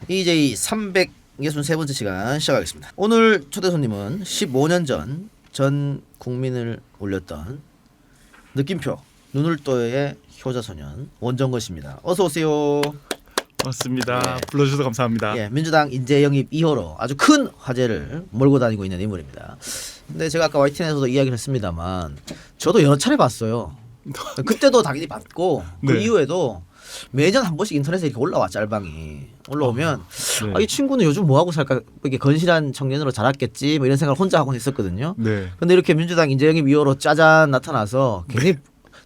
EJ 363번째 시간 시작하겠습니다. 오늘 초대 손님은 15년 전 국민을 울렸던 느낌표 눈을떠의 효자소년 원정건 씨입니다. 어서 오세요. 반갑습니다. 예. 불러주셔서 감사합니다. 예, 민주당 인재 영입 2호로 아주 큰 화제를 몰고 다니고 있는 인물입니다. 근데 제가 아까 YTN에서도 이야기를 했습니다만 저도 여러 차례 봤어요. 그때도 당연히 봤고 그 네. 이후에도 매년 한 번씩 인터넷에 이렇게 올라와 짤방이 올라오면 네. 아, 이 친구는 요즘 뭐 하고 살까 이렇게 건실한 청년으로 자랐겠지 뭐 이런 생각을 혼자 하곤 했었거든요. 네. 근데 이렇게 민주당 인재 영입 2호로 짜잔 나타나서 굉장히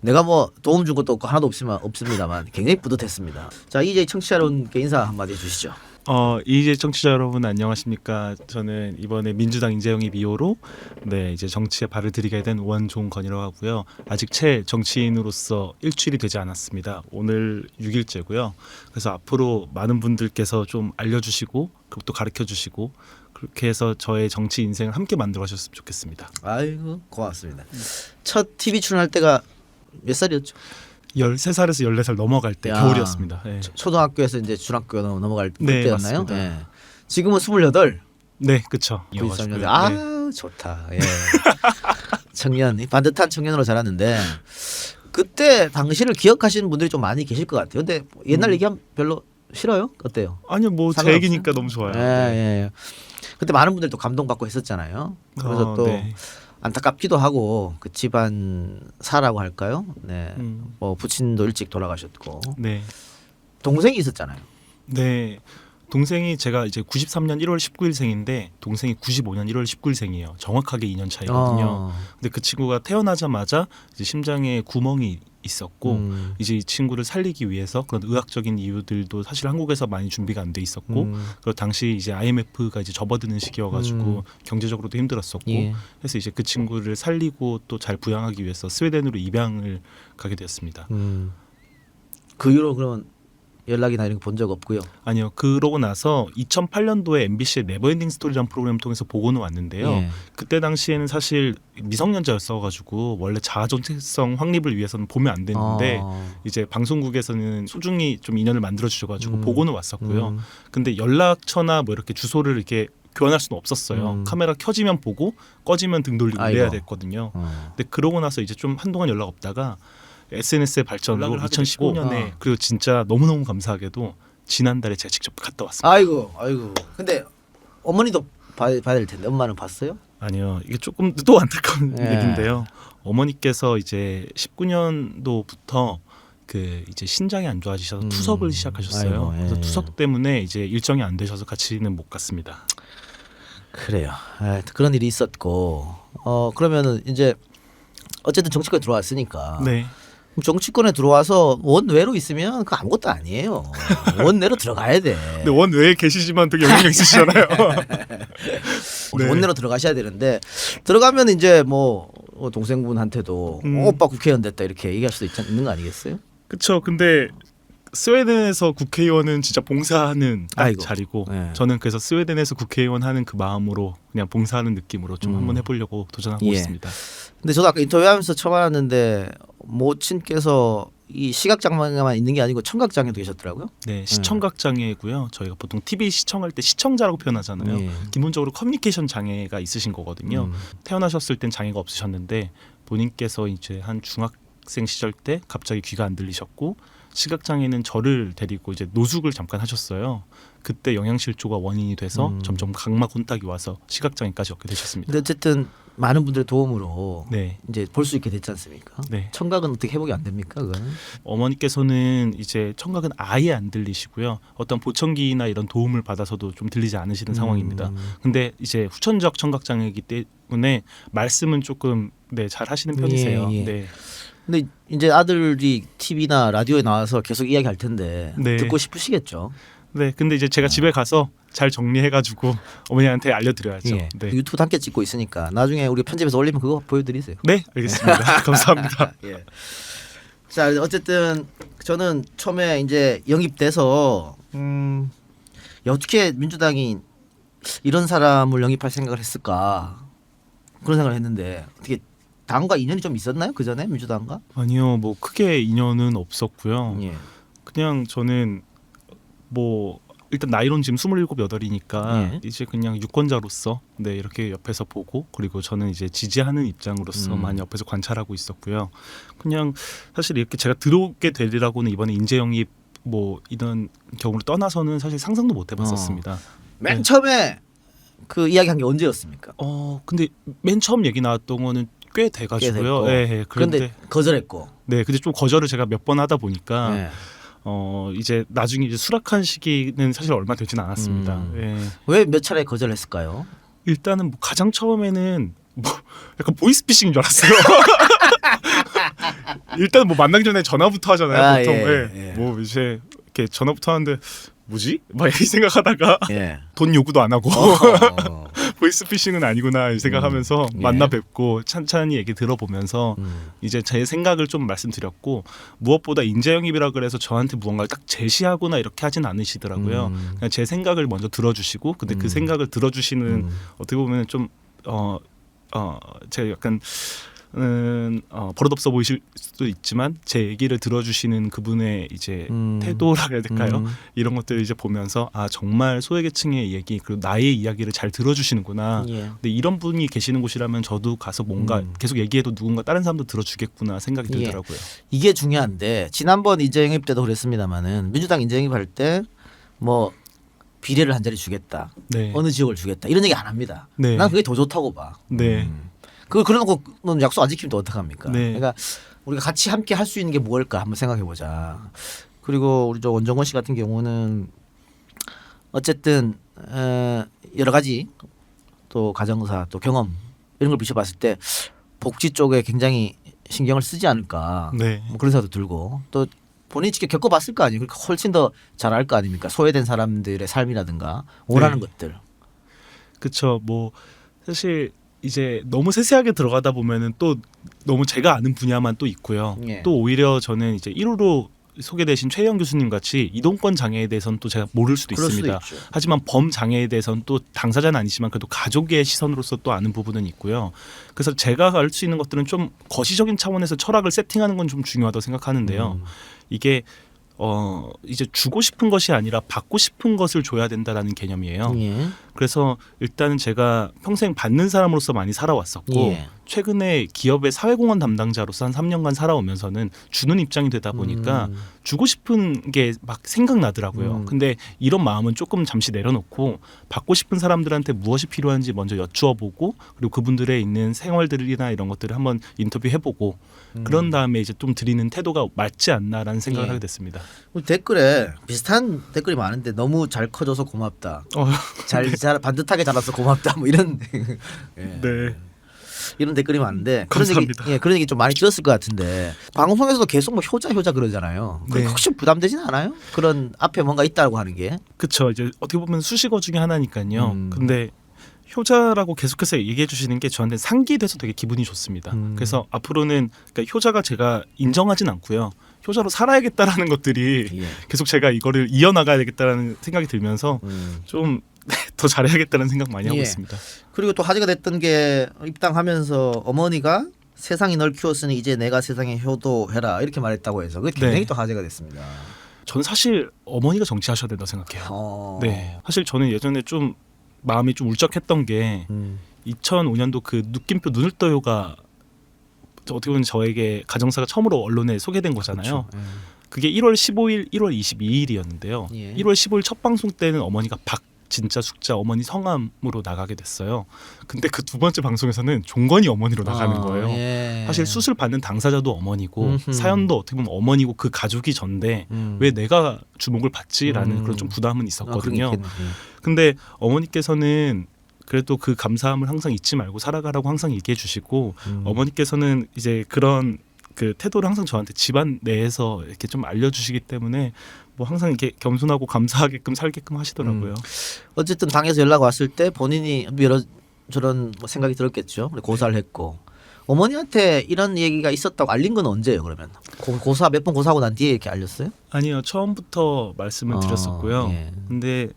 내가 뭐 도움 준 것도 없고 하나도 없습니다만 굉장히 뿌듯했습니다. 자, EJ 청취자 여러분께 인사 한마디 해주시죠. 이제 청취자 여러분 안녕하십니까? 저는 이번에 민주당 인재영입 2호로 이제 정치에 발을 들이게 된 원종건이라고 하고요. 아직 채 정치인으로서 일주일이 되지 않았습니다. 오늘 6일째고요. 그래서 앞으로 많은 분들께서 좀 알려주시고 그것도 가르쳐주시고 그렇게 해서 저의 정치 인생을 함께 만들어 가셨으면 좋겠습니다. 아이고 고맙습니다. 첫 TV 출연할 때가 몇 살이었죠? 13살에서 14살 넘어갈 때 야. 겨울이었습니다. 네. 초등학교에서 이제 중학교 넘어갈 네, 때였나요? 맞습니다. 예. 지금은 28. 네, 그렇죠. 93년대. 네. 아 좋다. 예. 청년 반듯한 청년으로 자랐는데 그때 당시를 기억하시는 분들이 좀 많이 계실 것 같아요. 근데 옛날 얘기하면 별로 싫어요? 어때요? 아니요, 뭐 제 상관없어요? 얘기니까 너무 좋아요. 예, 예. 그때 많은 분들이 또 감동받고 했었잖아요. 그래서 또 네. 안타깝기도 하고 그 집안 사라고 할까요? 네. 뭐 부친도 일찍 돌아가셨고 네. 동생이 있었잖아요. 네. 동생이 제가 이제 93년 1월 19일생인데 동생이 95년 1월 19일생이에요. 정확하게 2년 차이거든요. 근데 그 친구가 태어나자마자 이제 심장에 구멍이 있었고 이제 이 친구를 살리기 위해서 그런 의학적인 이유들도 사실 한국에서 많이 준비가 안 돼 있었고 그리고 당시 이제 IMF가 이제 접어드는 시기여가지고 경제적으로도 힘들었었고 예. 그래서 이제 그 친구를 살리고 또 잘 부양하기 위해서 스웨덴으로 입양을 가게 되었습니다. 그 이후로 그러면 연락이나 이런 거 본 적 없고요. 아니요. 그러고 나서 2008년도에 MBC의 네버엔딩 스토리라는 프로그램을 통해서 보고는 왔는데요. 예. 그때 당시에는 사실 미성년자였어가지고 원래 자아 정체성 확립을 위해서는 보면 안 되는데 이제 방송국에서는 소중히 좀 인연을 만들어 주셔가지고 보고는 왔었고요. 근데 연락처나 뭐 이렇게 주소를 이렇게 교환할 수는 없었어요. 카메라 켜지면 보고 꺼지면 등 돌리고 아이고. 이래야 됐거든요. 근데 그러고 나서 이제 좀 한동안 연락 없다가 SNS의 발전으로 2015년에 그리고 진짜 너무너무 감사하게도 지난달에 제가 직접 갔다 왔습니다. 아이고. 근데 어머니도 봐야 될 텐데 엄마는 봤어요? 아니요. 이게 조금 또 안타까운 예. 얘기인데요. 어머니께서 이제 19년도부터 그 이제 신장이 안 좋아지셔서 투석을 시작하셨어요. 아이고, 예. 그래서 투석 때문에 이제 일정이 안 되셔서 같이는 못 갔습니다. 그래요. 그런 일이 있었고 그러면은 이제 어쨌든 정치권에 들어왔으니까 네. 그럼 정치권에 들어와서 원외로 있으면 그 아무것도 아니에요. 원내로 들어가야 돼. 근데 원외에 계시지만 되게 영향력 있으시잖아요. 네. 원내로 들어가셔야 되는데 들어가면 이제 뭐 동생분한테도 오빠 국회의원 됐다 이렇게 얘기할 수도 있는 거 아니겠어요? 그렇죠. 근데 스웨덴에서 국회의원은 진짜 봉사하는 딱 아이고. 자리고 네. 저는 그래서 스웨덴에서 국회의원 하는 그 마음으로 그냥 봉사하는 느낌으로 좀 한번 해보려고 도전하고 예. 있습니다. 근데 저도 아까 인터뷰하면서 처음 알았는데 모친께서 이 시각장애만 있는 게 아니고 청각장애도 계셨더라고요. 네, 시청각 장애고요. 저희가 보통 TV 시청할 때 시청자라고 표현하잖아요. 예. 기본적으로 커뮤니케이션 장애가 있으신 거거든요. 태어나셨을 땐 장애가 없으셨는데 본인께서 이제 한 중학생 시절 때 갑자기 귀가 안 들리셨고 시각 장애는 저를 데리고 이제 노숙을 잠깐 하셨어요. 그때 영양실조가 원인이 돼서 점점 각막 혼탁이 와서 시각 장애까지 얻게 되셨습니다. 근데 어쨌든 많은 분들의 도움으로 네. 이제 볼 수 있게 됐지 않습니까? 네. 청각은 어떻게 회복이 안 됩니까? 그거는? 어머니께서는 이제 청각은 아예 안 들리시고요. 어떤 보청기나 이런 도움을 받아서도 좀 들리지 않으시는 상황입니다. 근데 이제 후천적 청각 장애이기 때문에 말씀은 조금 잘 하시는 편이세요. 예. 네. 근데 이제 아들이 TV나 라디오에 나와서 계속 이야기할 텐데 네. 듣고 싶으시겠죠. 네. 근데 이제 제가 집에 가서 잘 정리해가지고 어머니한테 알려드려야죠. 예. 네. 유튜브 함께 찍고 있으니까 나중에 우리 편집해서 올리면 그거 보여드리세요. 네, 알겠습니다. 감사합니다. 예. 자, 어쨌든 저는 처음에 이제 영입돼서 어떻게 민주당이 이런 사람을 영입할 생각을 했을까 그런 생각을 했는데 어떻게 당과 인연이 좀 있었나요? 그 전에 민주당과? 아니요, 뭐 크게 인연은 없었고요. 예. 그냥 저는 뭐 일단 나이론 지금 27, 8이니까 예. 이제 그냥 유권자로서 네 이렇게 옆에서 보고 그리고 저는 이제 지지하는 입장으로서만 옆에서 관찰하고 있었고요. 그냥 사실 이렇게 제가 들어오게 되리라고는 이번에 인재 영입 뭐 이런 경우를 떠나서는 사실 상상도 못 해봤었습니다. 맨 네. 처음에 그 이야기한 게 언제였습니까? 근데 맨 처음 얘기 나왔던 거는 꽤 돼가지고요. 됐고. 예, 그런데 거절했고. 네, 근데 좀 거절을 제가 몇 번 하다 보니까 예. 이제 나중에 이제 수락한 시기는 사실 얼마 되지는 않았습니다. 예. 왜 몇 차례 거절했을까요? 일단은 뭐 가장 처음에는 뭐 약간 보이스피싱인 줄 알았어요. 일단 뭐 만나기 전에 전화부터 하잖아요. 보통. 예. 뭐 이제 이렇게 전화부터 하는데 뭐지? 막 이 생각하다가 예. 돈 요구도 안 하고 어. 보이스피싱은 아니구나 이 생각하면서 예. 만나 뵙고 찬찬히 얘기 들어보면서 이제 제 생각을 좀 말씀드렸고 무엇보다 인재 영입이라 그래서 저한테 무언가를 딱 제시하거나 이렇게 하진 않으시더라고요. 그냥 제 생각을 먼저 들어주시고 근데 그 생각을 들어주시는 어떻게 보면 좀 제가 약간 버릇없어 보이실 수도 있지만 제 얘기를 들어주시는 그분의 이제 태도라 해야 될까요? 이런 것들을 이제 보면서 아 정말 소외계층의 얘기 그리고 나의 이야기를 잘 들어주시는구나. 예. 근데 이런 분이 계시는 곳이라면 저도 가서 뭔가 계속 얘기해도 누군가 다른 사람도 들어주겠구나 생각이 예. 들더라고요. 이게 중요한데 지난번 인재 영입 때도 그랬습니다만은 민주당 인재 영입할 때 뭐 비례를 한 자리 주겠다. 네. 어느 지역을 주겠다. 이런 얘기 안 합니다. 네. 난 그게 더 좋다고 봐. 네. 그걸 그래놓고는 약속 안 지키면 또 어떡합니까? 네. 그러니까 우리가 같이 함께 할 수 있는 게 뭘까 한번 생각해 보자. 그리고 우리 저 원정원 씨 같은 경우는 어쨌든 여러 가지 또 가정사 또 경험 이런 걸 비춰봤을 때 복지 쪽에 굉장히 신경을 쓰지 않을까. 네. 뭐 그런 생각도 들고 또 본인이 직접 겪어봤을 거 아니에요. 그러니까 훨씬 더 잘 알 거 아닙니까? 소외된 사람들의 삶이라든가 원하는 네. 것들. 그렇죠. 뭐 사실 이제 너무 세세하게 들어가다 보면은 또 너무 제가 아는 분야만 또 있고요. 예. 또 오히려 저는 이제 1호로 소개되신 최영 교수님 같이 이동권 장애에 대해서는 또 제가 모를 수도 그럴 수도 있습니다. 있죠. 하지만 범 장애에 대해서는 또 당사자는 아니지만 그래도 가족의 시선으로서 또 아는 부분은 있고요. 그래서 제가 알 수 있는 것들은 좀 거시적인 차원에서 철학을 세팅하는 건 좀 중요하다고 생각하는데요. 이게 이제 주고 싶은 것이 아니라 받고 싶은 것을 줘야 된다라는 개념이에요. 예. 그래서 일단은 제가 평생 받는 사람으로서 많이 살아왔었고 예. 최근에 기업의 사회공헌 담당자로서 한 3년간 살아오면서는 주는 입장이 되다 보니까 주고 싶은 게 막 생각나더라고요. 근데 이런 마음은 조금 잠시 내려놓고 받고 싶은 사람들한테 무엇이 필요한지 먼저 여쭈어보고 그리고 그분들의 있는 생활들이나 이런 것들을 한번 인터뷰해보고 그런 다음에 이제 좀 드리는 태도가 맞지 않나라는 생각을 예. 하게 됐습니다. 우리 댓글에 비슷한 댓글이 많은데 너무 잘 커져서 고맙다. 잘 반듯하게 자라서 고맙다. 뭐 이런 예. 네. 이런 댓글이 많은데 감사합니다. 그런 얘기, 그런 얘기 좀 많이 들었을 것 같은데 방송에서도 계속 뭐 효자 그러잖아요. 네. 혹시 부담되지는 않아요? 그런 앞에 뭔가 있다고 하는 게. 그렇죠. 이제 어떻게 보면 수식어 중에 하나니까요. 근데 효자라고 계속해서 얘기해 주시는 게 저한테 상기돼서 되게 기분이 좋습니다. 그래서 앞으로는 그러니까 효자가 제가 인정하진 않고요. 효자로 살아야겠다라는 것들이 예. 계속 제가 이거를 이어나가야 되겠다라는 생각이 들면서 좀 더 잘해야겠다는 생각 많이 하고 예. 있습니다. 그리고 또 화제가 됐던 게 입당하면서 어머니가 세상이 널 키웠으니 이제 내가 세상에 효도해라 이렇게 말했다고 해서 그게 굉장히 네. 또 화제가 됐습니다. 저는 사실 어머니가 정치하셔야 된다고 생각해요. 네, 사실 저는 예전에 좀 마음이 좀 울적했던 게 2005년도 그 느낌표 눈을 떠요가 어떻게 보면 저에게 가정사가 처음으로 언론에 소개된 거잖아요. 그렇죠. 그게 1월 15일, 1월 22일이었는데요. 예. 1월 15일 첫 방송 때는 어머니가 진짜 숙자 어머니 성함으로 나가게 됐어요. 근데 그 두 번째 방송에서는 종건이 어머니로 나가는 거예요. 예. 사실 수술 받는 당사자도 어머니고 사연도 어떻게 보면 어머니고 그 가족이 전데 왜 내가 주목을 받지라는 그런 좀 부담은 있었거든요. 근데 어머니께서는 그래도 그 감사함을 항상 잊지 말고 살아가라고 항상 얘기해 주시고 어머니께서는 이제 그런 그 태도를 항상 저한테 집안 내에서 이렇게 좀 알려주시기 때문에 뭐 항상 이렇게 겸손하고 감사하게끔 살게끔 하시더라고요. 어쨌든 당에서 연락 왔을 때 본인이 여러 저런 뭐 생각이 들었겠죠. 고사를 했고 어머니한테 이런 얘기가 있었다고 알린 건 언제예요? 그러면 고사 몇 번 고사하고 난 뒤에 이렇게 알렸어요? 아니요, 처음부터 말씀을 드렸었고요. 예. 근데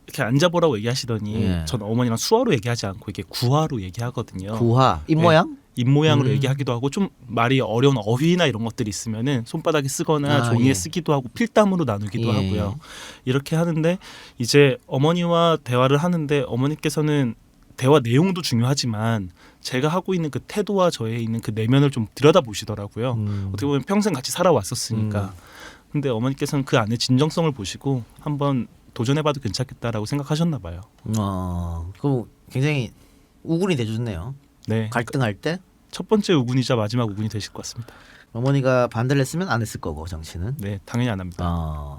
이렇게 앉아보라고 얘기하시더니 예. 전 어머니랑 수화로 얘기하지 않고 이게 구화로 얘기하거든요. 구화 입 모양? 입 모양으로 얘기하기도 하고 좀 말이 어려운 어휘나 이런 것들이 있으면은 손바닥에 쓰거나 종이에 예. 쓰기도 하고 필담으로 나누기도 예. 하고요. 이렇게 하는데 이제 어머니와 대화를 하는데 어머니께서는 대화 내용도 중요하지만 제가 하고 있는 그 태도와 저의 있는 그 내면을 좀 들여다보시더라고요. 어떻게 보면 평생 같이 살아왔었으니까. 근데 어머니께서는 그 안에 진정성을 보시고 한번 도전해봐도 괜찮겠다라고 생각하셨나 봐요. 그럼 굉장히 우군이 돼줬네요. 네. 갈등할 때 첫 번째 우군이자 마지막 우군이 되실 것 같습니다. 어머니가 반대를 했으면 안 했을 거고 정치는. 네, 당연히 안 합니다.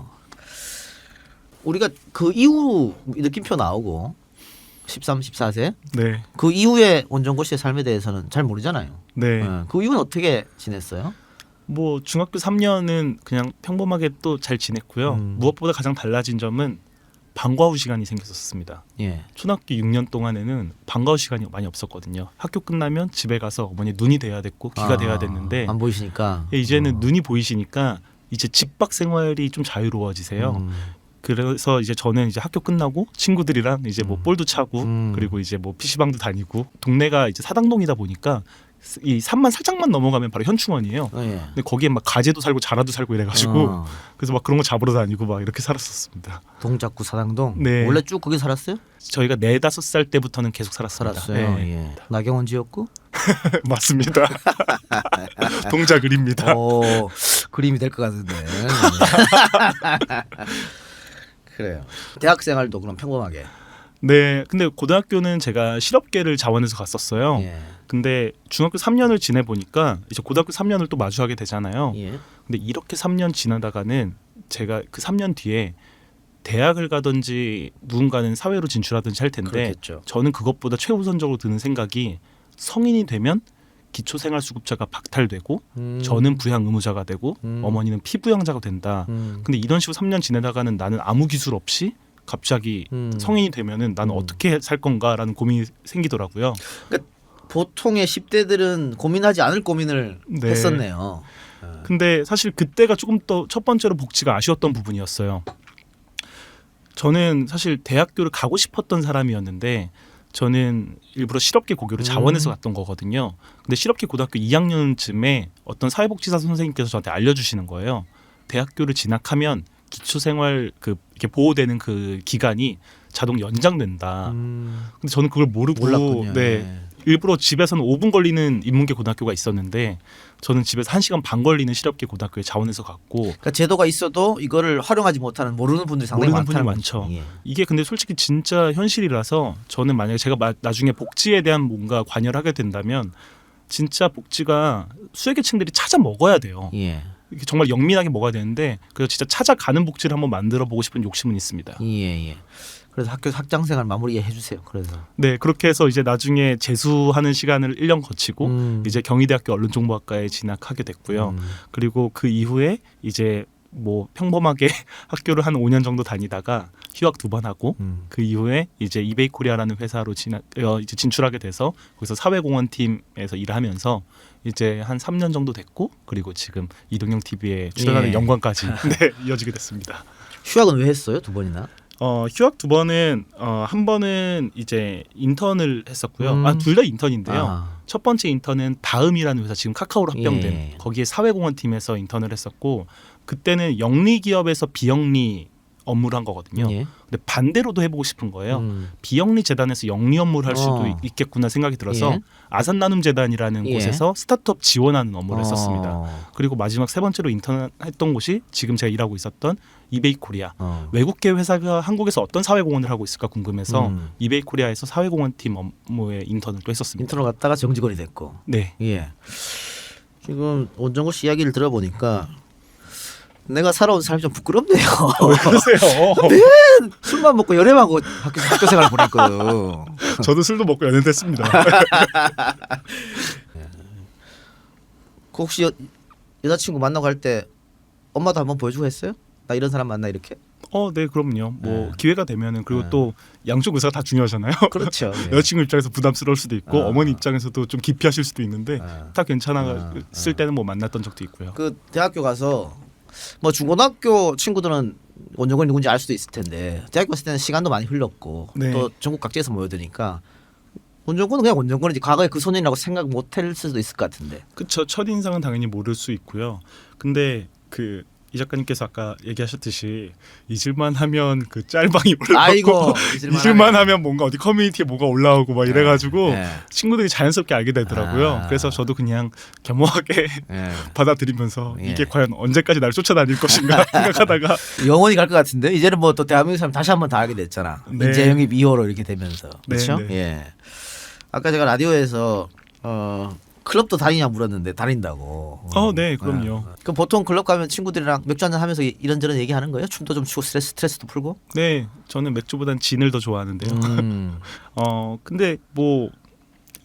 우리가 그 이후 느낌표 나오고 13, 14세 네. 그 이후에 원정고 씨의 삶에 대해서는 잘 모르잖아요. 네. 그 이후는 어떻게 지냈어요? 뭐 중학교 3년은 그냥 평범하게 또 잘 지냈고요. 무엇보다 가장 달라진 점은 방과 후 시간이 생겼었습니다. 예. 초등학교 6년 동안에는 방과 후 시간이 많이 없었거든요. 학교 끝나면 집에 가서 어머니 눈이 돼야 됐고 귀가 돼야 됐는데 안 보이시니까 이제는 눈이 보이시니까 이제 집밖 생활이 좀 자유로워지세요. 그래서 이제 저는 이제 학교 끝나고 친구들이랑 이제 뭐 볼도 차고 그리고 이제 뭐 PC방도 다니고 동네가 이제 사당동이다 보니까 이 산만 살짝만 넘어가면 바로 현충원이에요. 예. 근데 거기에 막 가재도 살고 자라도 살고 이래가지고 그래서 막 그런 거 잡으러 다니고 막 이렇게 살았었습니다. 동작구 사당동. 네. 원래 쭉 거기 살았어요? 저희가 4-5살 때부터는 계속 살았습니다. 살았어요. 네. 예. 나경원 지었고. 맞습니다. 동작 그립니다. 그림이 될 것 같은데. 그래요. 대학 생활도 그럼 평범하게. 네, 근데 고등학교는 제가 실업계를 자원해서 갔었어요. 예. 근데 중학교 3년을 지내 보니까 이제 고등학교 3년을 또 마주하게 되잖아요. 예. 근데 이렇게 3년 지나다가는 제가 그 3년 뒤에 대학을 가든지 누군가는 사회로 진출하든지 할 텐데 그렇겠죠. 저는 그것보다 최우선적으로 드는 생각이 성인이 되면 기초생활수급자가 박탈되고 저는 부양 의무자가 되고 어머니는 피부양자가 된다. 근데 이런 식으로 3년 지내다가는 나는 아무 기술 없이 갑자기 성인이 되면은 나는 어떻게 살 건가라는 고민이 생기더라고요. 그러니까 보통의 10대들은 고민하지 않을 고민을 네. 했었네요. 근데 사실 그때가 조금 더 첫 번째로 복지가 아쉬웠던 부분이었어요. 저는 사실 대학교를 가고 싶었던 사람이었는데 저는 일부러 실업계 고교를 자원해서 갔던 거거든요. 근데 실업계 고등학교 2학년쯤에 어떤 사회복지사 선생님께서 저한테 알려주시는 거예요. 대학교를 진학하면 기초생활 이렇게 보호되는 그 기간이 자동 연장된다. 근데 저는 그걸 모르고 몰랐군요. 네. 일부러 집에서는 5분 걸리는 인문계 고등학교가 있었는데 저는 집에서 1시간 반 걸리는 실업계 고등학교에 자원해서 갔고 그러니까 제도가 있어도 이거를 활용하지 못하는 모르는 분들이 상당히 모르는 분이 많다는 많죠. 거죠. 예. 이게 근데 솔직히 진짜 현실이라서 저는 만약에 제가 나중에 복지에 대한 뭔가 관여를 하게 된다면 진짜 복지가 수혜계층들이 찾아 먹어야 돼요. 예. 이게 정말 영민하게 먹어야 되는데 그래서 진짜 찾아가는 복지를 한번 만들어 보고 싶은 욕심은 있습니다. 예. 그래서 학교 학장생활 마무리해 주세요. 그래서 네, 그렇게 해서 이제 나중에 재수하는 시간을 1년 거치고 이제 경희대학교 언론정보학과에 진학하게 됐고요. 그리고 그 이후에 이제 뭐 평범하게 학교를 한 5년 정도 다니다가 휴학 2번 하고 그 이후에 이제 이베이코리아라는 회사로 이제 진출하게 돼서 거기서 사회공헌 팀에서 일을 하면서 이제 한 3년 정도 됐고 그리고 지금 이동형 TV에 출연하는 예. 영광까지 네, 이어지게 됐습니다. 휴학은 왜 했어요? 2번이나? 휴학 2번은 한 번은 이제 인턴을 했었고요. 둘 다 인턴인데요. 첫 번째 인턴은 다음이라는 회사 지금 카카오로 합병된 예. 거기에 사회공헌 팀에서 인턴을 했었고 그때는 영리 기업에서 비영리 업무를 한 거거든요. 예. 근데 반대로도 해보고 싶은 거예요. 비영리 재단에서 영리 업무를 할 수도 있겠구나 생각이 들어서 예. 아산나눔재단이라는 예. 곳에서 스타트업 지원하는 업무를 했었습니다. 그리고 마지막 세 번째로 인턴했던 곳이 지금 제가 일하고 있었던 이베이코리아. 외국계 회사가 한국에서 어떤 사회공헌을 하고 있을까 궁금해서 이베이코리아에서 사회공헌팀 업무에 인턴을 또 했었습니다. 인턴을 갔다가 정직원이 됐고. 네. 예. 지금 원정구 씨 이야기를 들어보니까 내가 살아온 삶이 좀 부끄럽네요. 왜 그러세요? 술만 먹고 연애하고 학교 생활 보냈거든. 저도 술도 먹고 연애했습니다. 그 혹시 여자친구 만나고 갈 때 엄마도 한번 보여주고 했어요? 나 이런 사람 만나 이렇게? 네, 그럼요. 뭐 기회가 되면은 그리고 또 양쪽 의사가 다 중요하잖아요. 그렇죠. 예. 여자친구 입장에서 부담스러울 수도 있고 어머니 입장에서도 좀 기피하실 수도 있는데 다 괜찮았을 때는 뭐 만났던 적도 있고요. 그 대학교 가서 뭐 중고등학교 친구들은 원정권이 누군지 알 수도 있을 텐데 대학교 갔을 때는 시간도 많이 흘렀고 네. 또 전국 각지에서 모여드니까 원정권은 그냥 원정권이지 과거에 그 소년이라고 생각 못할 수도 있을 것 같은데. 그쵸. 첫 인상은 당연히 모를 수 있고요. 근데 이 작가님께서 아까 얘기하셨듯이 잊을만 하면 그 짤방이 올라오고 아이고 잊을만 하면 뭔가 어디 커뮤니티에 뭐가 올라오고 막 이래가지고 네. 친구들이 자연스럽게 알게 되더라고요. 그래서 저도 그냥 겸허하게 네. 받아들이면서 예. 이게 과연 언제까지 날 쫓아다닐 것인가 생각하다가 영원히 갈 것 같은데 이제는 뭐 또 대한민국 사람 다시 한번 다 알게 됐잖아. 네. 인재 영입 2호로 이렇게 되면서 네, 그렇죠? 네. 예. 아까 제가 라디오에서 클럽도 다니냐 물었는데 다닌다고. 네, 그럼요. 그럼 보통 클럽 가면 친구들이랑 맥주 한잔 하면서 이런저런 얘기하는 거예요? 춤도 좀 추고 스트레스도 풀고? 네, 저는 맥주보단 진을 더 좋아하는데요. 음. 근데 뭐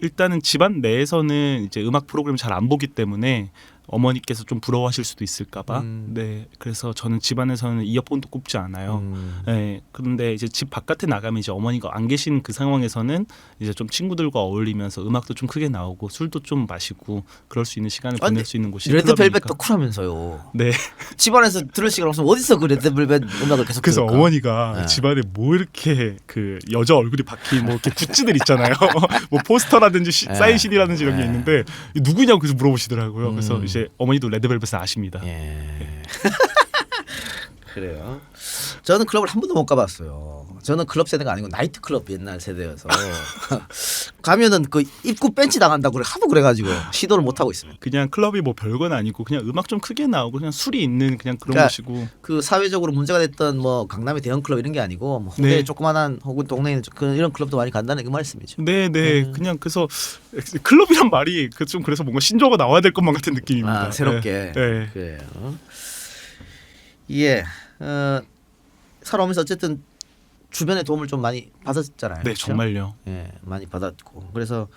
일단은 집안 내에서는 이제 음악 프로그램 잘 안 보기 때문에 어머니께서 좀 부러워하실 수도 있을까봐. 네, 그래서 저는 집안에서는 이어폰도 꼽지 않아요. 네, 그런데 이제 집 바깥에 나가면 이제 어머니가 안 계신 그 상황에서는 이제 좀 친구들과 어울리면서 음악도 좀 크게 나오고 술도 좀 마시고 그럴 수 있는 시간을 보낼 수 있는 곳이 레드벨벳도 클럽이니까. 쿨하면서요. 네. 집안에서 들을 시간 없으면 어디서 그 레드벨벳 음악을 계속 그래서 들을까? 어머니가 네. 집안에 뭐 이렇게 그 여자 얼굴이 박힌 뭐 이렇게 굿즈들 있잖아요. 뭐 포스터라든지 사인 CD라든지 이런 게 있는데 누구냐고 계속 물어보시더라고요. 그래서 이제 어머니도 레드벨벳을 아십니다. 예. 그래요. 저는 클럽을 한 번도 못 가봤어요. 저는 클럽 세대가 아니고 나이트 클럽 옛날 세대여서 가면은 그 입구 벤치 당한다고 그래 하도 그래가지고 시도를 못 하고 있습니다. 그냥 클럽이 뭐 별건 아니고 그냥 음악 좀 크게 나오고 그냥 술이 있는 그냥 그런 그러니까 곳이고. 그 사회적으로 문제가 됐던 뭐 강남의 대형 클럽 이런 게 아니고 뭐 홍대의 네. 조그만한 혹은 동네에 그 이런 클럽도 많이 간다는 그 말씀이죠. 네네 그냥 그래서 클럽이란 말이 좀 그래서 뭔가 신조어가 나와야 될 것만 같은 느낌입니다. 아 새롭게. 네. 그래요. 예. 살아오면서 어쨌든 주변의 도움을 좀 많이 받았잖아요. 네, 그렇죠? 정말요. 예, 많이 받았고 그래서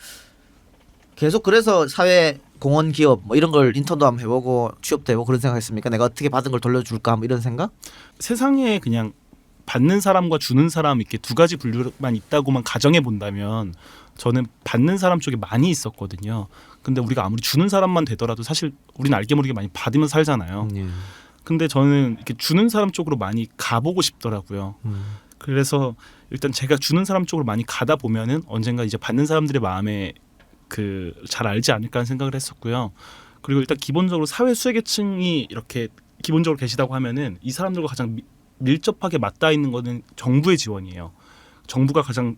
계속 그래서 사회 공헌 기업 뭐 이런 걸 인턴도 한번 해보고 취업도 해보고 그런 생각했습니까? 내가 어떻게 받은 걸 돌려줄까 뭐 이런 생각? 세상에 그냥 받는 사람과 주는 사람 이렇게 두 가지 분류만 있다고만 가정해 본다면 저는 받는 사람 쪽에 많이 있었거든요. 근데 우리가 아무리 주는 사람만 되더라도 사실 우리는 알게 모르게 많이 받으면서 살잖아요. 근데 저는 이렇게 주는 사람 쪽으로 많이 가보고 싶더라고요. 그래서 일단 제가 주는 사람 쪽으로 많이 가다 보면은 언젠가 이제 받는 사람들의 마음에 그 잘 알지 않을까 하는 생각을 했었고요. 그리고 일단 기본적으로 사회 수혜계층이 이렇게 기본적으로 계시다고 하면은 이 사람들과 가장 밀접하게 맞닿아 있는 거는 정부의 지원이에요. 정부가 가장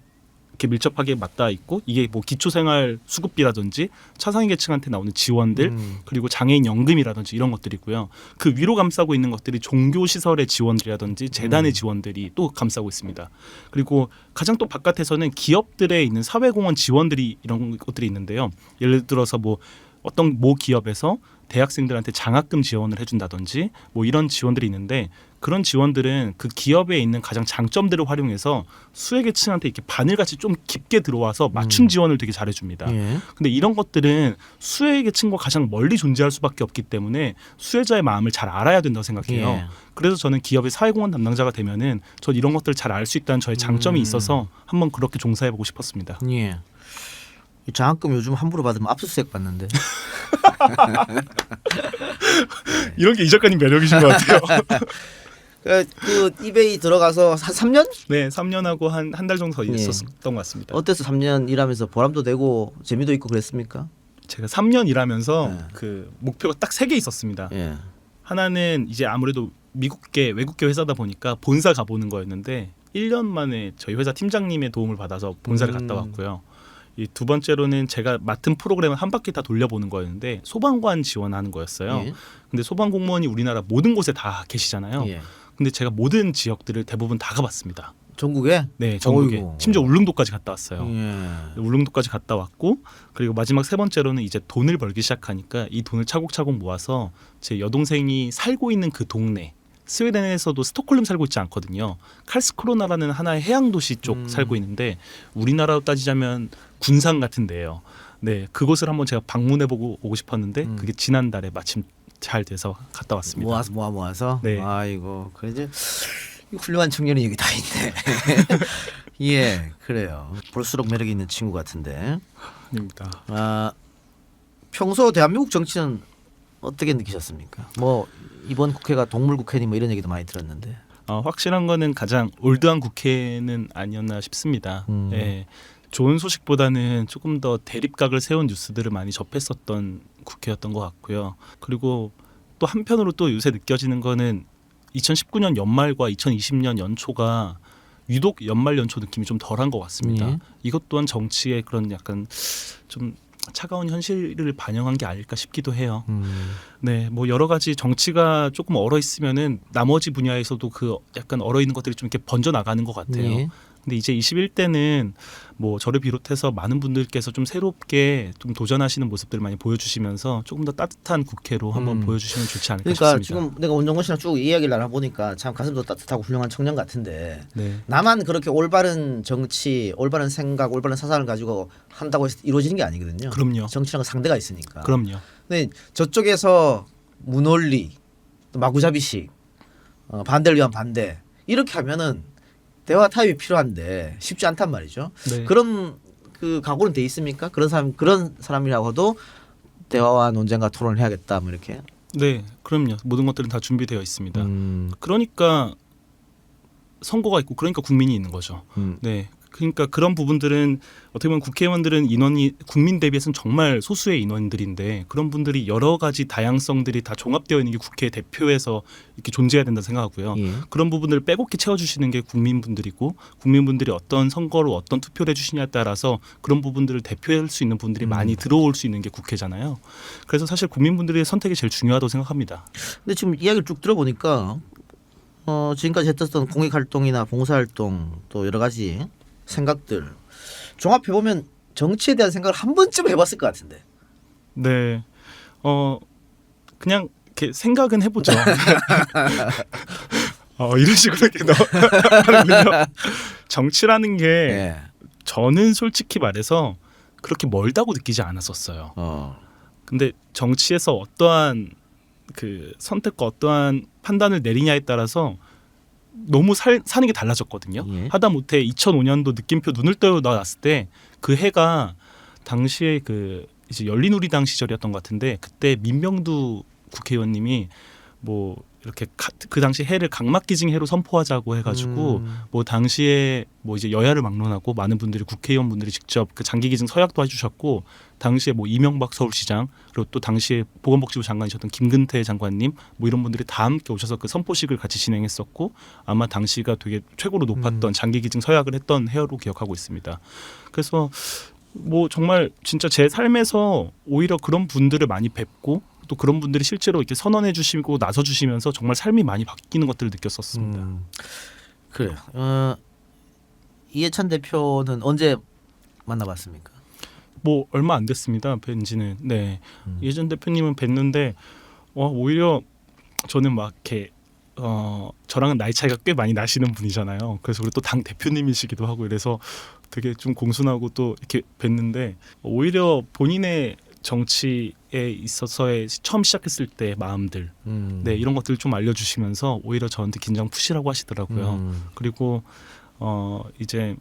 이렇게 밀접하게 맞닿아 있고 이게 뭐 기초생활 수급비라든지 차상위 계층한테 나오는 지원들 그리고 장애인 연금이라든지 이런 것들이고요. 그 위로 감싸고 있는 것들이 종교 시설의 지원들이라든지 재단의 지원들이 또 감싸고 있습니다. 그리고 가장 또 바깥에서는 기업들에 있는 사회공헌 지원들이 이런 것들이 있는데요. 예를 들어서 뭐 어떤 모 기업에서 대학생들한테 장학금 지원을 해준다든지 뭐 이런 지원들이 있는데 그런 지원들은 그 기업에 있는 가장 장점들을 활용해서 수혜계층한테 이렇게 바늘같이 좀 깊게 들어와서 맞춤 지원을 되게 잘해줍니다. 예. 근데 이런 것들은 수혜계층과 가장 멀리 존재할 수밖에 없기 때문에 수혜자의 마음을 잘 알아야 된다고 생각해요. 예. 그래서 저는 기업의 사회공헌 담당자가 되면은 전 이런 것들을 잘 알 수 있다는 저의 장점이 있어서 한번 그렇게 종사해보고 싶었습니다. 예. 이 장학금 요즘 함부로 받으면 압수수색 받는데. 이런 게 이 작가님 매력이신 것 같아요. 그 이베이 들어가서 한 3년? 네, 3년하고 한 달 정도 더 있었던 것 같습니다. 어때서 3년 일하면서 보람도 되고 재미도 있고 그랬습니까? 제가 3년 일하면서 네. 그 목표가 딱 3개 있었습니다. 예. 하나는 이제 아무래도 외국계 회사다 보니까 본사 가보는 거였는데 1년 만에 저희 회사 팀장님의 도움을 받아서 본사를 갔다 왔고요. 이 두 번째로는 제가 맡은 프로그램을 한 바퀴 다 돌려보는 거였는데 소방관 지원하는 거였어요. 예. 근데 소방 공무원이 우리나라 모든 곳에 다 계시잖아요. 예. 근데 제가 모든 지역들을 대부분 다 가봤습니다. 전국에? 네, 전국에. 어이구. 심지어 울릉도까지 갔다 왔어요. 예. 울릉도까지 갔다 왔고 그리고 마지막 세 번째로는 이제 돈을 벌기 시작하니까 이 돈을 차곡차곡 모아서 제 여동생이 살고 있는 그 동네 스웨덴에서도 스톡홀름 살고 있지 않거든요. 칼스크로나라는 하나의 해양 도시 쪽 살고 있는데 우리나라로 따지자면 군산 같은 데예요. 네, 그곳을 한번 제가 방문해보고 오고 싶었는데 그게 지난달에 마침 잘 돼서 갔다 왔습니다. 모아서. 네. 아이고 그래도 훌륭한 청년이 여기 다 있네. 예, 그래요. 볼수록 매력이 있는 친구 같은데. 아닙니다. 평소 대한민국 정치는 어떻게 느끼셨습니까? 뭐 이번 국회가 동물 국회니 뭐 이런 얘기도 많이 들었는데. 확실한 거는 가장 올드한 국회는 아니었나 싶습니다. 예. 좋은 소식보다는 조금 더 대립각을 세운 뉴스들을 많이 접했었던 국회였던 것 같고요. 그리고 또 한편으로 또 요새 느껴지는 거는 2019년 연말과 2020년 연초가 유독 연말 연초 느낌이 좀 덜한 것 같습니다. 예. 이것 또한 정치의 그런 약간 좀 차가운 현실을 반영한 게 아닐까 싶기도 해요. 네, 뭐 여러 가지 정치가 조금 얼어 있으면은 나머지 분야에서도 그 약간 얼어 있는 것들이 좀 이렇게 번져 나가는 것 같아요. 예. 근데 이제 21대는 뭐 저를 비롯해서 많은 분들께서 좀 새롭게 좀 도전하시는 모습들을 많이 보여주시면서 조금 더 따뜻한 국회로 한번 보여주시면 좋지 않을까 그러니까 싶습니다. 지금 내가 원정건 씨랑 쭉 이야기를 나눠보니까 참 가슴도 따뜻하고 훌륭한 청년 같은데 네, 나만 그렇게 올바른 정치, 올바른 생각, 올바른 사상을 가지고 한다고 해서 이루어지는 게 아니거든요. 그럼요. 정치라는 건 상대가 있으니까. 그럼요. 근데 저쪽에서 무논리, 또 마구잡이식, 반대를 위한 반대 이렇게 하면은 대화 타협이 필요한데 쉽지 않단 말이죠. 네. 그런 그 각오는 돼 있습니까? 그런 사람이라고도 대화와 논쟁과 토론을 해야겠다 뭐 이렇게. 네, 그럼요. 모든 것들은 다 준비되어 있습니다. 그러니까 선거가 있고 그러니까 국민이 있는 거죠. 네. 그러니까 그런 부분들은 어떻게 보면 국회의원들은 인원이 국민 대비해서는 정말 소수의 인원들인데 그런 분들이 여러 가지 다양성들이 다 종합되어 있는 게 국회 대표에서 이렇게 존재해야 된다 생각하고요. 예. 그런 부분들을 빼곡히 채워주시는 게 국민분들이고 국민분들이 어떤 선거로 어떤 투표를 해주시냐에 따라서 그런 부분들을 대표할 수 있는 분들이 많이 들어올 수 있는 게 국회잖아요. 그래서 사실 국민분들의 선택이 제일 중요하다고 생각합니다. 근데 지금 이야기를 쭉 들어보니까 지금까지 했던 공익 활동이나 봉사 활동 또 여러 가지 생각들 종합해 보면 정치에 대한 생각을 한 번쯤 해봤을 것 같은데. 네, 그냥 이렇게 생각은 해보죠. 이런 식으로 이렇게 하는군요. 정치라는 게 예. 저는 솔직히 말해서 그렇게 멀다고 느끼지 않았었어요. 근데 정치에서 어떠한 그 선택과 어떠한 판단을 내리냐에 따라서 너무 사는 게 달라졌거든요. 예. 하다못해 2005년도 느낌표 눈을 떠 나왔을 때 그 해가 당시에 그 이제 열린우리당 시절이었던 것 같은데 그때 민병두 국회의원님이 뭐 이렇게 그 당시 해를 각막기증 해로 선포하자고 해가지고 뭐 당시에 뭐 이제 여야를 막론하고 많은 분들이 국회의원분들이 직접 그 장기기증 서약도 해주셨고 당시에 뭐 이명박 서울시장 그리고 또 당시에 보건복지부 장관이셨던 김근태 장관님 뭐 이런 분들이 다 함께 오셔서 그 선포식을 같이 진행했었고 아마 당시가 되게 최고로 높았던 장기기증 서약을 했던 해로 기억하고 있습니다. 그래서 뭐 정말 진짜 제 삶에서 오히려 그런 분들을 많이 뵙고 또 그런 분들이 실제로 이렇게 선언해 주시고 나서 주시면서 정말 삶이 많이 바뀌는 것들을 느꼈었습니다. 그래요. 이해찬 대표는 언제 만나봤습니까? 뭐 얼마 안 됐습니다. 뵌지는. 네. 이해찬 대표님은 뵀는데 오히려 저는 막 이렇게 저랑은 나이 차이가 꽤 많이 나시는 분이잖아요. 그래서 우리 또 당 대표님이시기도 하고 이래서 되게 좀 공손하고 또 이렇게 뵀는데 오히려 본인의 정치에 있어서의 처음 시작했을 때 마음들, 네 이런 것들을 좀 알려주시면서 오히려 저한테 긴장 푸시라고 하시더라고요. 그리고 이제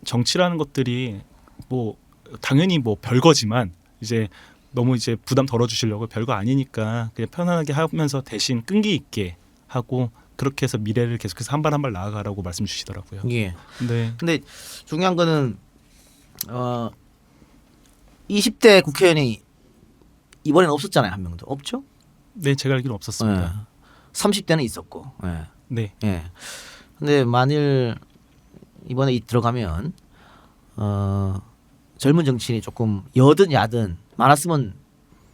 정치라는 것들이 뭐 당연히 뭐 별거지만 이제 너무 이제 부담 덜어주시려고 별거 아니니까 그냥 편안하게 하면서 대신 끈기 있게 하고 그렇게 해서 미래를 계속해서 한 발 한 발 나아가라고 말씀 주시더라고요. 예. 네. 근데 중요한 거는 20대 국회의원이 이번에는 없었잖아요. 한 명도 없죠? 네, 제가 알기로는 없었습니다. 30대는 있었고. 예. 네. 예. 근데 만일 이번에 들어가면 젊은 정치인이 조금 여든 야든 많았으면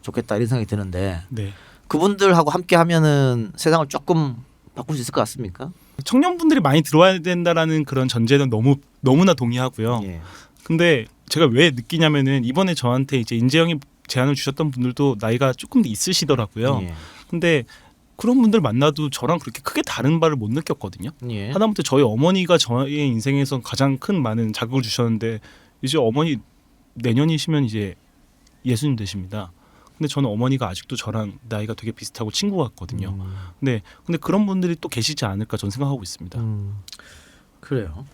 좋겠다 이런 생각이 드는데 네. 그분들하고 함께 하면은 세상을 조금 바꿀 수 있을 것 같습니까? 청년분들이 많이 들어와야 된다라는 그런 전제는 너무나 동의하고요. 예. 근데 제가 왜 느끼냐면은 이번에 저한테 이제 인재영이 제안을 주셨던 분들도 나이가 조금 있으시더라고요. 예. 근데 그런 분들 만나도 저랑 그렇게 크게 다른 바를 못 느꼈거든요. 예. 하다못해 저희 어머니가 저의 인생에서 가장 큰 많은 자극을 주셨는데 이제 어머니 내년이시면 이제 60 되십니다. 근데 저는 어머니가 아직도 저랑 나이가 되게 비슷하고 친구 같거든요. 근데 그런 분들이 또 계시지 않을까 저는 생각하고 있습니다. 그래요.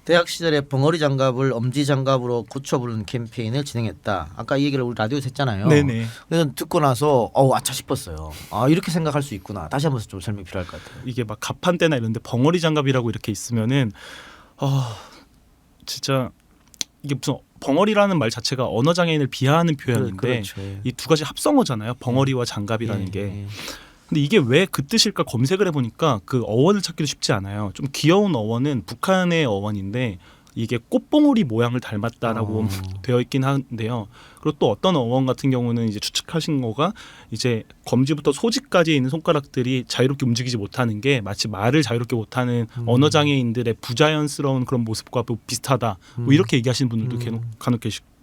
대학 시절에 벙어리 장갑을 엄지 장갑으로 고쳐 부르는 캠페인을 진행했다. 아까 이 얘기를 우리 라디오에서 했잖아요. 네네. 그래서 듣고 나서 아차 싶었어요. 이렇게 생각할 수 있구나. 다시 한번 좀 설명이 필요할 것 같아요. 이게 막 가판대나 이런데 벙어리 장갑이라고 이렇게 있으면은 진짜 이게 무슨 벙어리라는 말 자체가 언어 장애인을 비하하는 표현인데 그렇죠. 예. 이 두 가지 합성어잖아요. 벙어리와 장갑이라는 예, 게. 예. 근데 이게 왜 그 뜻일까 검색을 해보니까 그 어원을 찾기도 쉽지 않아요. 좀 귀여운 어원은 북한의 어원인데 이게 꽃봉오리 모양을 닮았다라고 되어 있긴 한데요. 그리고 또 어떤 어원 같은 경우는 이제 추측하신 거가 이제 검지부터 소지까지 있는 손가락들이 자유롭게 움직이지 못하는 게 마치 말을 자유롭게 못하는 언어 장애인들의 부자연스러운 그런 모습과 뭐 비슷하다. 뭐 이렇게 얘기하시는 분들도 간혹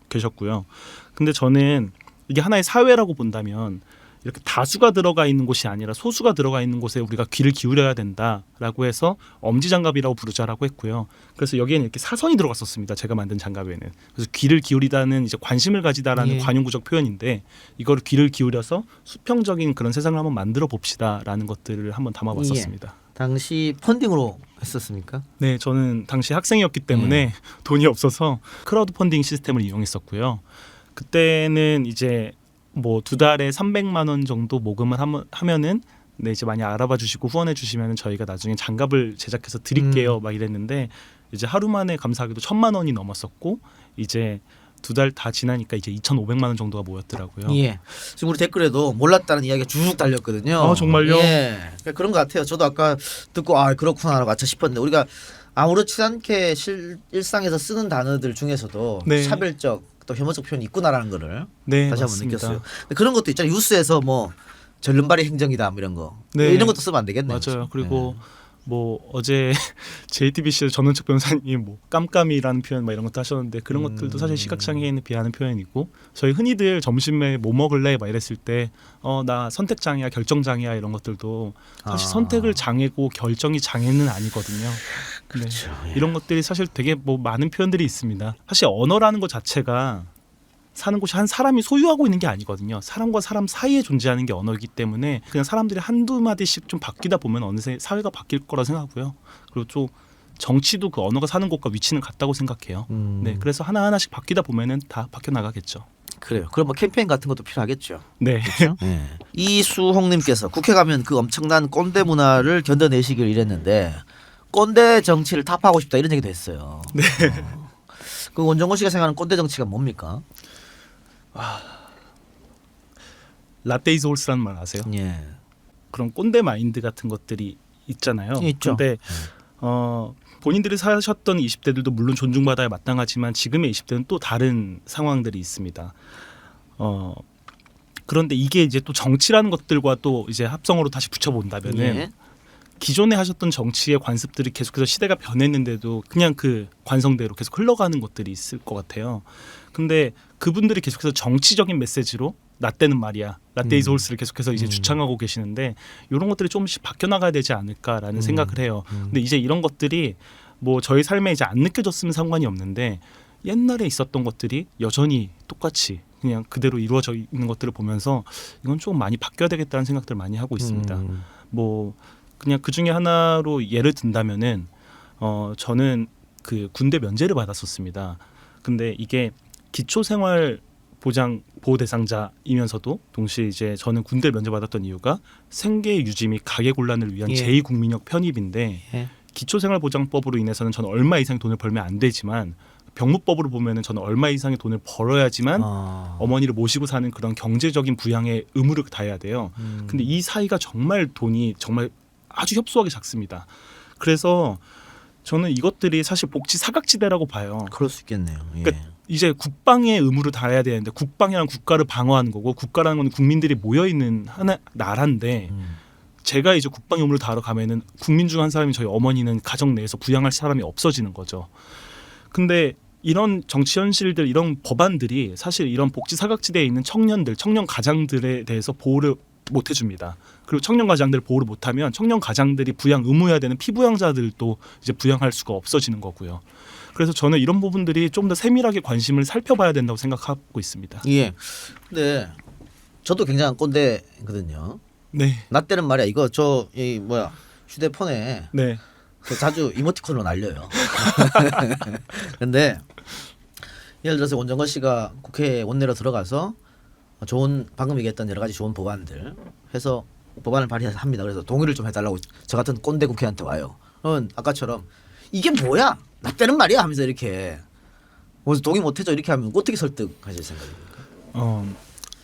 계셨고요. 근데 저는 이게 하나의 사회라고 본다면 이렇게 다수가 들어가 있는 곳이 아니라 소수가 들어가 있는 곳에 우리가 귀를 기울여야 된다라고 해서 엄지장갑이라고 부르자라고 했고요. 그래서 여기에는 이렇게 사선이 들어갔었습니다. 제가 만든 장갑에는. 그래서 귀를 기울이다는 이제 관심을 가지다라는 예. 관용구적 표현인데 이거를 귀를 기울여서 수평적인 그런 세상을 한번 만들어 봅시다라는 것들을 한번 담아봤었습니다. 당시 펀딩으로 했었습니까? 네, 저는 당시 학생이었기 때문에 돈이 없어서 크라우드 펀딩 시스템을 이용했었고요. 그때는 이제 뭐 두 달에 300만 원 정도 모금을 하면은 네, 이제 많이 알아봐 주시고 후원해 주시면 저희가 나중에 장갑을 제작해서 드릴게요 막 이랬는데 이제 하루 만에 감사하게도 1,000만 원이 넘었었고 이제 두 달 다 지나니까 이제 2,500만 원 정도가 모였더라고요. 예. 지금 우리 댓글에도 몰랐다는 이야기가 쭉 달렸거든요. 아, 정말요? 예. 그러니까 그런 것 같아요. 저도 아까 듣고 아 그렇구나라고 아차 싶었는데 우리가 아무렇지 않게 일상에서 쓰는 단어들 중에서도 네. 차별적 또 혐오적 표현이 있구나라는 거를 네, 다시 한번 맞습니다. 느꼈어요. 근데 그런 것도 있잖아요. 뉴스에서 뭐 절름발이 행정이다 뭐 이런 거. 네. 이런 것도 쓰면 안 되겠네요. 맞아요. 그렇죠? 그리고 뭐 어제 JTBC에서 전원책 변호사님 뭐 깜깜이라는 표현 막 이런 것도 하셨는데 그런 것들도 사실 시각장애인을 비하하는 표현이고 저희 흔히들 점심에 뭐 먹을래 막 이랬을 때 나 선택장애야 결정장애야 이런 것들도 사실 선택을 장애고 결정이 장애는 아니거든요. 그렇죠. 네. 이런 것들이 사실 되게 뭐 많은 표현들이 있습니다. 사실 언어라는 것 자체가 사는 곳이 한 사람이 소유하고 있는 게 아니거든요. 사람과 사람 사이에 존재하는 게 언어이기 때문에 그냥 사람들이 한두 마디씩 좀 바뀌다 보면 어느새 사회가 바뀔 거라 생각하고요. 그리고 좀 정치도 그 언어가 사는 곳과 위치는 같다고 생각해요. 네, 그래서 하나하나씩 바뀌다 보면은 다 바뀌어 나가겠죠. 그래요. 그럼 뭐 캠페인 같은 것도 필요하겠죠. 네. 네. 이수홍님께서 국회 가면 그 엄청난 꼰대 문화를 견뎌내시길 이랬는데 꼰대 정치를 타파하고 싶다 이런 얘기도 했어요. 네. 그 원정호 씨가 생각하는 꼰대 정치가 뭡니까? 라떼 이즈 홀스라는 말 아세요? 예. 그런 꼰대 마인드 같은 것들이 있잖아요. 있죠. 근데 본인들이 사셨던 20대들도 물론 존중받아야 마땅하지만 지금의 20대는 또 다른 상황들이 있습니다. 그런데 이게 이제 또 정치라는 것들과 또 이제 합성어로 다시 붙여본다면은 예. 기존에 하셨던 정치의 관습들이 계속해서 시대가 변했는데도 그냥 그 관성대로 계속 흘러가는 것들이 있을 것 같아요. 근데 그분들이 계속해서 정치적인 메시지로 라떼는 말이야, 라떼 이즈 홀스를 계속해서 이제 주창하고 계시는데 이런 것들이 조금씩 바뀌어 나가야 되지 않을까라는 생각을 해요. 근데 이제 이런 것들이 뭐 저희 삶에 이제 안 느껴졌으면 상관이 없는데 옛날에 있었던 것들이 여전히 똑같이 그냥 그대로 이루어져 있는 것들을 보면서 이건 좀 많이 바뀌어야 되겠다는 생각들을 많이 하고 있습니다. 뭐 그냥 그 중에 하나로 예를 든다면은 저는 그 군대 면제를 받았었습니다. 근데 이게 기초생활보장 보호 대상자이면서도 동시에 이제 저는 군대 면제받았던 이유가 생계 유지 및 가계 곤란을 위한 예. 제2국민역 편입인데 예. 기초생활보장법으로 인해서는 저는 얼마 이상의 돈을 벌면 안 되지만 병무법으로 보면은 저는 얼마 이상의 돈을 벌어야지만 어머니를 모시고 사는 그런 경제적인 부양의 의무를 다해야 돼요. 근데 이 사이가 정말 돈이 정말 아주 협소하게 작습니다. 그래서 저는 이것들이 사실 복지 사각지대라고 봐요. 그럴 수 있겠네요. 예. 그러니까 이제 국방의 의무를 다해야 되는데 국방이란 국가를 방어하는 거고 국가라는 건 국민들이 모여 있는 하나 나라인데 제가 이제 국방 의무를 다하러 가면은 국민 중 한 사람이 저희 어머니는 가정 내에서 부양할 사람이 없어지는 거죠. 근데 이런 정치 현실들 이런 법안들이 사실 이런 복지 사각지대에 있는 청년들, 청년 가장들에 대해서 보호를 못 해줍니다. 그리고 청년 가장들 보호를 못하면 청년 가장들이 부양 의무해야 되는 피부양자들도 이제 부양할 수가 없어지는 거고요. 그래서 저는 이런 부분들이 좀 더 세밀하게 관심을 살펴봐야 된다고 생각하고 있습니다. 예. 근데 저도 굉장한 꼰대거든요. 네, 나 때는 말이야 이거 저 이 뭐야 휴대폰에 네, 저 자주 이모티콘으로 날려요. 근데 예를 들어서 원정건 씨가 국회 원내로 들어가서 좋은 방금 얘기했던 여러 가지 좋은 법안들 해서 법안을 발의합니다. 그래서 동의를 좀 해달라고 저 같은 꼰대 국회의원한테 와요. 그러면 아까처럼 이게 뭐야? 나 때는 말이야 하면서 이렇게 동의 못해줘 이렇게 하면 어떻게 설득하실 생각입니까?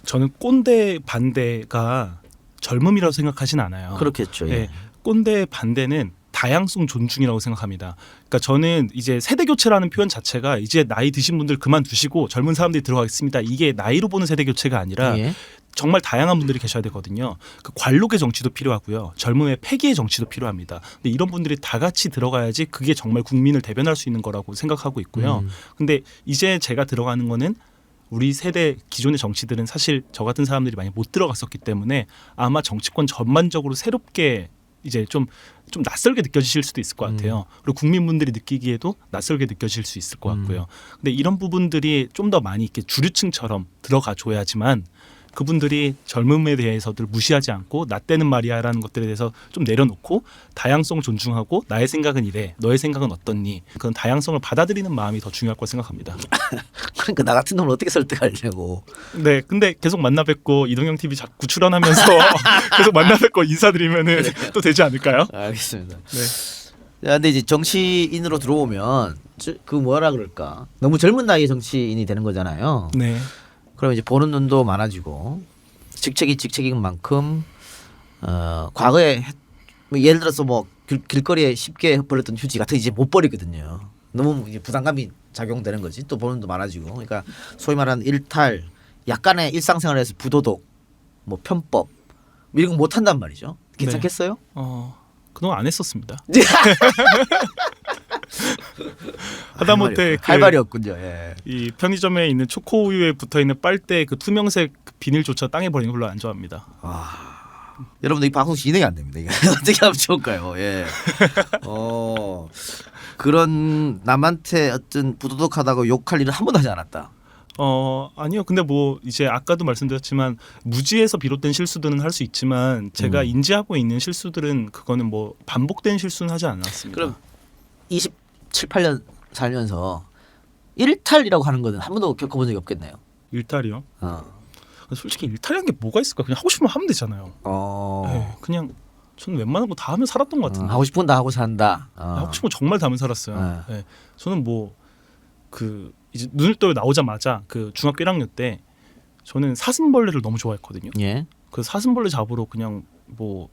저는 꼰대 반대가 젊음이라고 생각하진 않아요. 그렇겠죠. 예. 네, 꼰대 반대는 다양성 존중이라고 생각합니다. 그러니까 저는 이제 세대 교체라는 표현 자체가 이제 나이 드신 분들 그만두시고 젊은 사람들이 들어가겠습니다. 이게 나이로 보는 세대 교체가 아니라 예. 정말 다양한 분들이 계셔야 되거든요. 그 관록의 정치도 필요하고요. 젊음의 패기의 정치도 필요합니다. 근데 이런 분들이 다 같이 들어가야지 그게 정말 국민을 대변할 수 있는 거라고 생각하고 있고요. 근데 이제 제가 들어가는 거는 우리 세대 기존의 정치들은 사실 저 같은 사람들이 많이 못 들어갔었기 때문에 아마 정치권 전반적으로 새롭게 이제 좀 낯설게 느껴지실 수도 있을 것 같아요. 그리고 국민분들이 느끼기에도 낯설게 느껴질 수 있을 것 같고요. 근데 이런 부분들이 좀 더 많이 이렇게 주류층처럼 들어가 줘야지만 그분들이 젊음에 대해서들 무시하지 않고 나 때는 말이야라는 것들에 대해서 좀 내려놓고 다양성 존중하고 나의 생각은 이래, 너의 생각은 어떻니? 그런 다양성을 받아들이는 마음이 더 중요할 거라 생각합니다. 그러니까 나 같은 놈을 어떻게 설득하려고. 네, 근데 계속 만나 뵙고 이동형 TV 자꾸 출연하면서 계속 만나 뵙고 인사드리면은 또 되지 않을까요? 알겠습니다. 네. 야, 근데 이제 정치인으로 들어오면 그 뭐라 그럴까? 너무 젊은 나이에 정치인이 되는 거잖아요. 네. 그럼 이제 보는 눈도 많아지고 직책인 만큼 과거에 뭐 예를 들어서 뭐 길거리에 쉽게 버렸던 휴지 같은 이제 못 버리거든요. 너무 이제 부담감이 작용되는 거지. 또 보는 눈도 많아지고. 그러니까 소위 말하는 일탈, 약간의 일상생활에서 부도덕, 뭐 편법 이런 거 못 한단 말이죠. 괜찮겠어요? 그동안 안 했었습니다. 하다못해 할 말이 없군요. 예. 이 편의점에 있는 초코 우유에 붙어 있는 빨대 그 투명색 비닐조차 땅에 버리는 걸 별로 안 좋아합니다. 여러분들 이 방송 진행이 안 됩니다. 이게 어떻게 하면 좋을까요? 예. 그런 남한테 어떤 부도덕하다고 욕할 일을 한 번도 하지 않았다. 아니요. 근데 뭐 이제 아까도 말씀드렸지만 무지에서 비롯된 실수들은 할 수 있지만 제가 인지하고 있는 실수들은 그거는 뭐 반복된 실수는 하지 않았습니다. 그럼 27, 8년 살면서 일탈이라고 하는 거는 한 번도 겪어본 적이 없겠네요. 일탈이요? 솔직히 일탈이란 게 뭐가 있을까? 그냥 하고 싶으면 하면 되잖아요. 네, 그냥 저는 웬만한 거 다 하면 살았던 것 같은데. 하고 싶은 건 다 하고 산다. 하고 싶은 거 정말 다 하면 살았어요. 네. 저는 뭐 그 이제 눈을 떠 나오자마자 그 중학교 1학년 때 저는 사슴벌레를 너무 좋아했거든요. 예. 그 사슴벌레 잡으러 그냥 뭐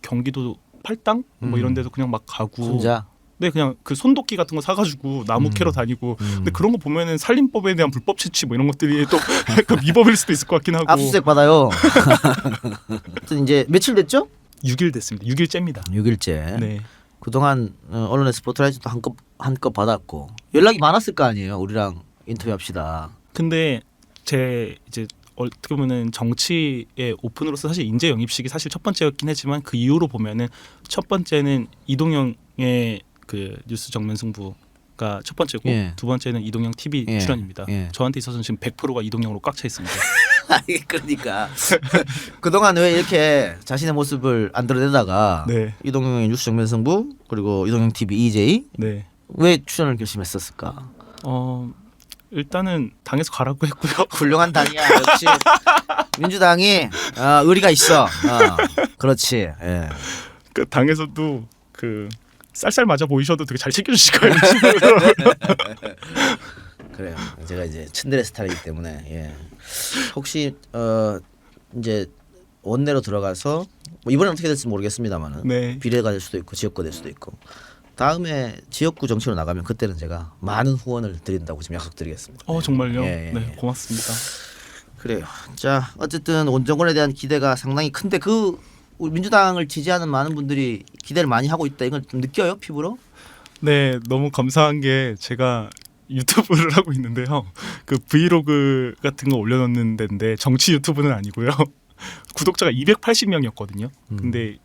경기도 팔당 뭐 이런 데도 그냥 막 가고. 혼자. 네, 그냥 그 손도끼 같은 거 사가지고 나무 캐러 다니고. 근데 그런 거 보면은 살림법에 대한 불법 채취 뭐 이런 것들이 또 약간 위법일 수도 있을 것 같긴 하고. 압수수색 받아요. 하여튼 이제 며칠 됐죠? 6일 됐습니다. 6일째입니다. 6일째. 네. 그동안 언론의 스포트라이트도 한껏 받았고 연락이 많았을 거 아니에요. 우리랑 인터뷰합시다. 근데 제 이제 어떻게 보면은 정치의 오픈으로서 사실 인재 영입식이 사실 첫 번째였긴 했지만 그 이후로 보면은 첫 번째는 이동영의 그 뉴스 정면 승부가 첫 번째고 예. 두 번째는 이동영 TV 예. 출연입니다. 예. 저한테 있어서는 지금 100%가 이동영으로 꽉 차 있습니다. 그러니까 그동안 왜 이렇게 자신의 모습을 안 드러내다가 네. 이동영의 뉴스 정면 승부 그리고 이동영 TV EJ 네. 왜 출연을 결심했었을까? 일단은 당에서 가라고 했고요. 훌륭한 당이야. 역시 민주당이 의리가 있어. 그렇지. 예. 그 당에서도 그 쌀쌀 맞아 보이셔도 되게 잘 챙겨주실 거예요. 그래요. 제가 이제 츤데레 스타일이기 때문에 예. 혹시 이제 원내로 들어가서 뭐 이번엔 어떻게 될지 모르겠습니다만은 네. 비례가 될 수도 있고 지역구 될 수도 있고 다음에 지역구 정치로 나가면 그때는 제가 많은 후원을 드린다고 지금 약속드리겠습니다. 정말요? 예, 예, 네, 예. 고맙습니다. 그래요. 자 어쨌든 원정권에 대한 기대가 상당히 큰데 그 우리 민주당을 지지하는 많은 분들이 기대를 많이 하고 있다. 이걸 좀 느껴요 피부로? 네, 너무 감사한 게 제가 유튜브를 하고 있는데요. 그 브이로그 같은 거 올려놓는 데인데 정치 유튜브는 아니고요. 구독자가 280명이었거든요. 근데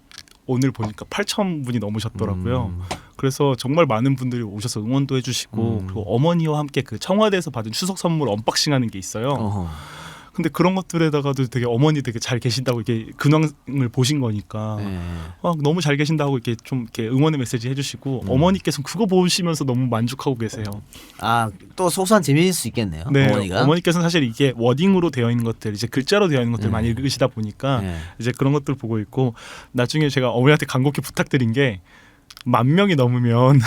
오늘 보니까 8,000분이 넘으셨더라고요. 그래서 정말 많은 분들이 오셔서 응원도 해주시고 그리고 어머니와 함께 그 청와대에서 받은 추석 선물 언박싱하는 게 있어요. 어허. 근데 그런 것들에다가도 되게 어머니 되게 잘 계신다고 이렇게 근황을 보신 거니까 네. 너무 잘 계신다고 이렇게 좀 이렇게 응원의 메시지 해주시고 어머니께서 그거 보시면서 너무 만족하고 계세요. 또 소소한 재미일 수 있겠네요. 네, 어머니가. 어머니께서는 사실 이게 워딩으로 되어 있는 것들, 이제 글자로 되어 있는 것들 많이 읽으시다 보니까 네. 이제 그런 것들 보고 있고 나중에 제가 어머니한테 간곡히 부탁드린 게 10,000명이 넘으면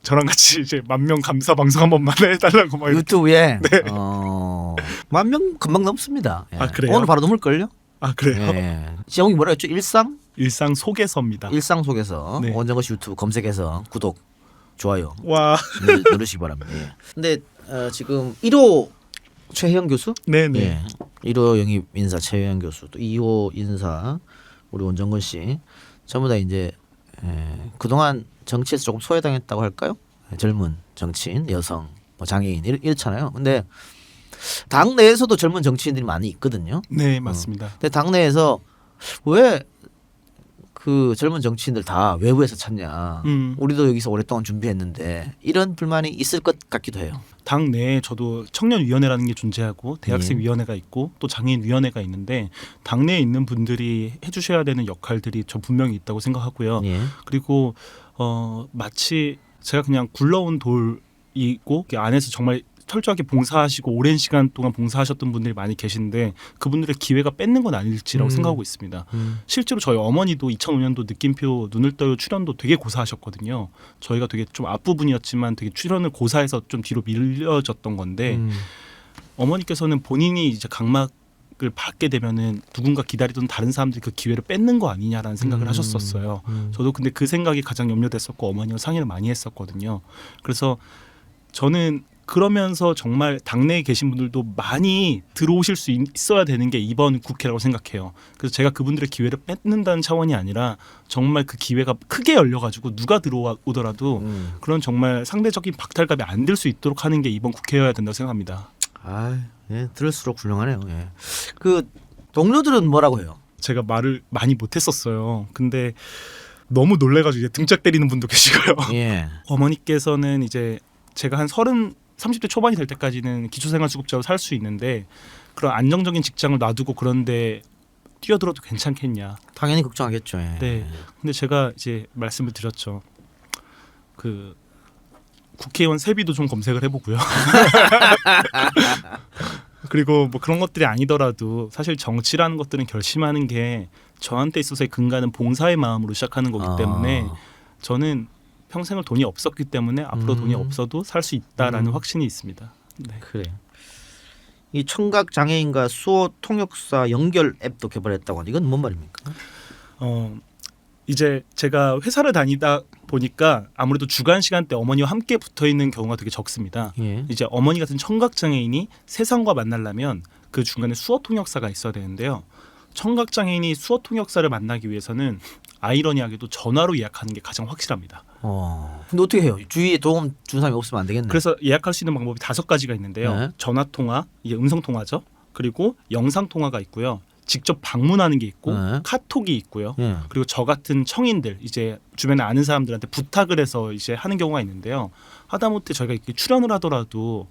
저랑 같이 이제 만명 감사 방송 한 번만 해달라고 막 이렇게. 유튜브에 네. 10,000명 금방 넘습니다. 예. 아, 그래요? 오늘 바로 넘을걸요? 아 그래요? 예. 제목이 뭐라 했죠? 일상? 일상 속에서입니다. 일상 속에서 네. 원정거시 유튜브 검색해서 구독, 좋아요 와. 누르시기 바랍니다. 예. 근데 지금 1호 최혜영 교수? 네네. 예. 1호 영입 인사 최혜영 교수, 또 2호 인사 우리 원정건 씨 전부 다 이제 그동안 정치에서 조금 소외당했다고 할까요? 젊은 정치인, 여성, 뭐 장애인 이렇잖아요. 근데 당 내에서도 젊은 정치인들이 많이 있거든요. 네 맞습니다. 근데 당 내에서 왜 그 젊은 정치인들 다 외부에서 찾냐? 우리도 여기서 오랫동안 준비했는데 이런 불만이 있을 것 같기도 해요. 당 내에 저도 청년위원회라는 게 존재하고 대학생위원회가 있고 또 장애인위원회가 있는데 당 내에 있는 분들이 해주셔야 되는 역할들이 저 분명히 있다고 생각하고요. 예. 그리고 마치 제가 그냥 굴러온 돌이고 그 안에서 정말 철저하게 봉사하시고 오랜 시간 동안 봉사하셨던 분들이 많이 계신데 그분들의 기회가 뺏는 건 아닐지라고 생각하고 있습니다. 실제로 저희 어머니도 2005년도 느낌표 눈을 떠요 출연도 되게 고사하셨거든요. 저희가 되게 좀 앞부분이었지만 되게 출연을 고사해서 좀 뒤로 밀려졌던 건데 어머니께서는 본인이 이제 각막을 받게 되면은 누군가 기다리던 다른 사람들이 그 기회를 뺏는 거 아니냐라는 생각을 하셨었어요. 저도 근데 그 생각이 가장 염려됐었고 어머니와 상의를 많이 했었거든요. 그래서 저는 그러면서 정말 당내에 계신 분들도 많이 들어오실 수 있어야 되는 게 이번 국회라고 생각해요. 그래서 제가 그분들의 기회를 뺏는다는 차원이 아니라 정말 그 기회가 크게 열려가지고 누가 들어오더라도 그런 정말 상대적인 박탈감이 안 들 수 있도록 하는 게 이번 국회여야 된다고 생각합니다. 아, 예, 들을수록 훌륭하네요. 예. 그 동료들은 뭐라고 해요? 제가 말을 많이 못했었어요. 근데 너무 놀래가지고 이제 등짝 때리는 분도 계시고요. 예. 어머니께서는 이제 제가 한 30대 초반이 될 때까지는 기초생활수급자로 살 수 있는데 그런 안정적인 직장을 놔두고 그런데 뛰어들어도 괜찮겠냐. 당연히 걱정하겠죠. 예. 네. 근데 제가 이제 말씀을 드렸죠. 그 국회의원 세비도 좀 검색을 해보고요. 그리고 뭐 그런 것들이 아니더라도 사실 정치라는 것들은 결심하는 게 저한테 있어서의 근간은 봉사의 마음으로 시작하는 거기 때문에 저는 평생을 돈이 없었기 때문에 앞으로 돈이 없어도 살 수 있다라는 확신이 있습니다. 네. 그래. 이 청각 장애인과 수어 통역사 연결 앱도 개발했다고 하는데 이건 뭔 말입니까? 이제 제가 회사를 다니다 보니까 아무래도 주간 시간대 어머니와 함께 붙어 있는 경우가 되게 적습니다. 예. 이제 어머니 같은 청각 장애인이 세상과 만나려면 그 중간에 수어 통역사가 있어야 되는데요. 청각 장애인이 수어 통역사를 만나기 위해서는 아이러니하게도 전화로 예약하는 게 가장 확실합니다. 근데 어떻게 해요? 주위에 도움 준 사람이 없으면 안 되겠네. 그래서 예약할 수 있는 방법이 5가지가 있는데요. 네. 전화 통화, 이게 음성 통화죠. 그리고 영상 통화가 있고요. 직접 방문하는 게 있고 네. 카톡이 있고요. 예. 그리고 저 같은 청인들 이제 주변에 아는 사람들한테 부탁을 해서 이제 하는 경우가 있는데요. 하다못해 저희가 이렇게 출연을 하더라도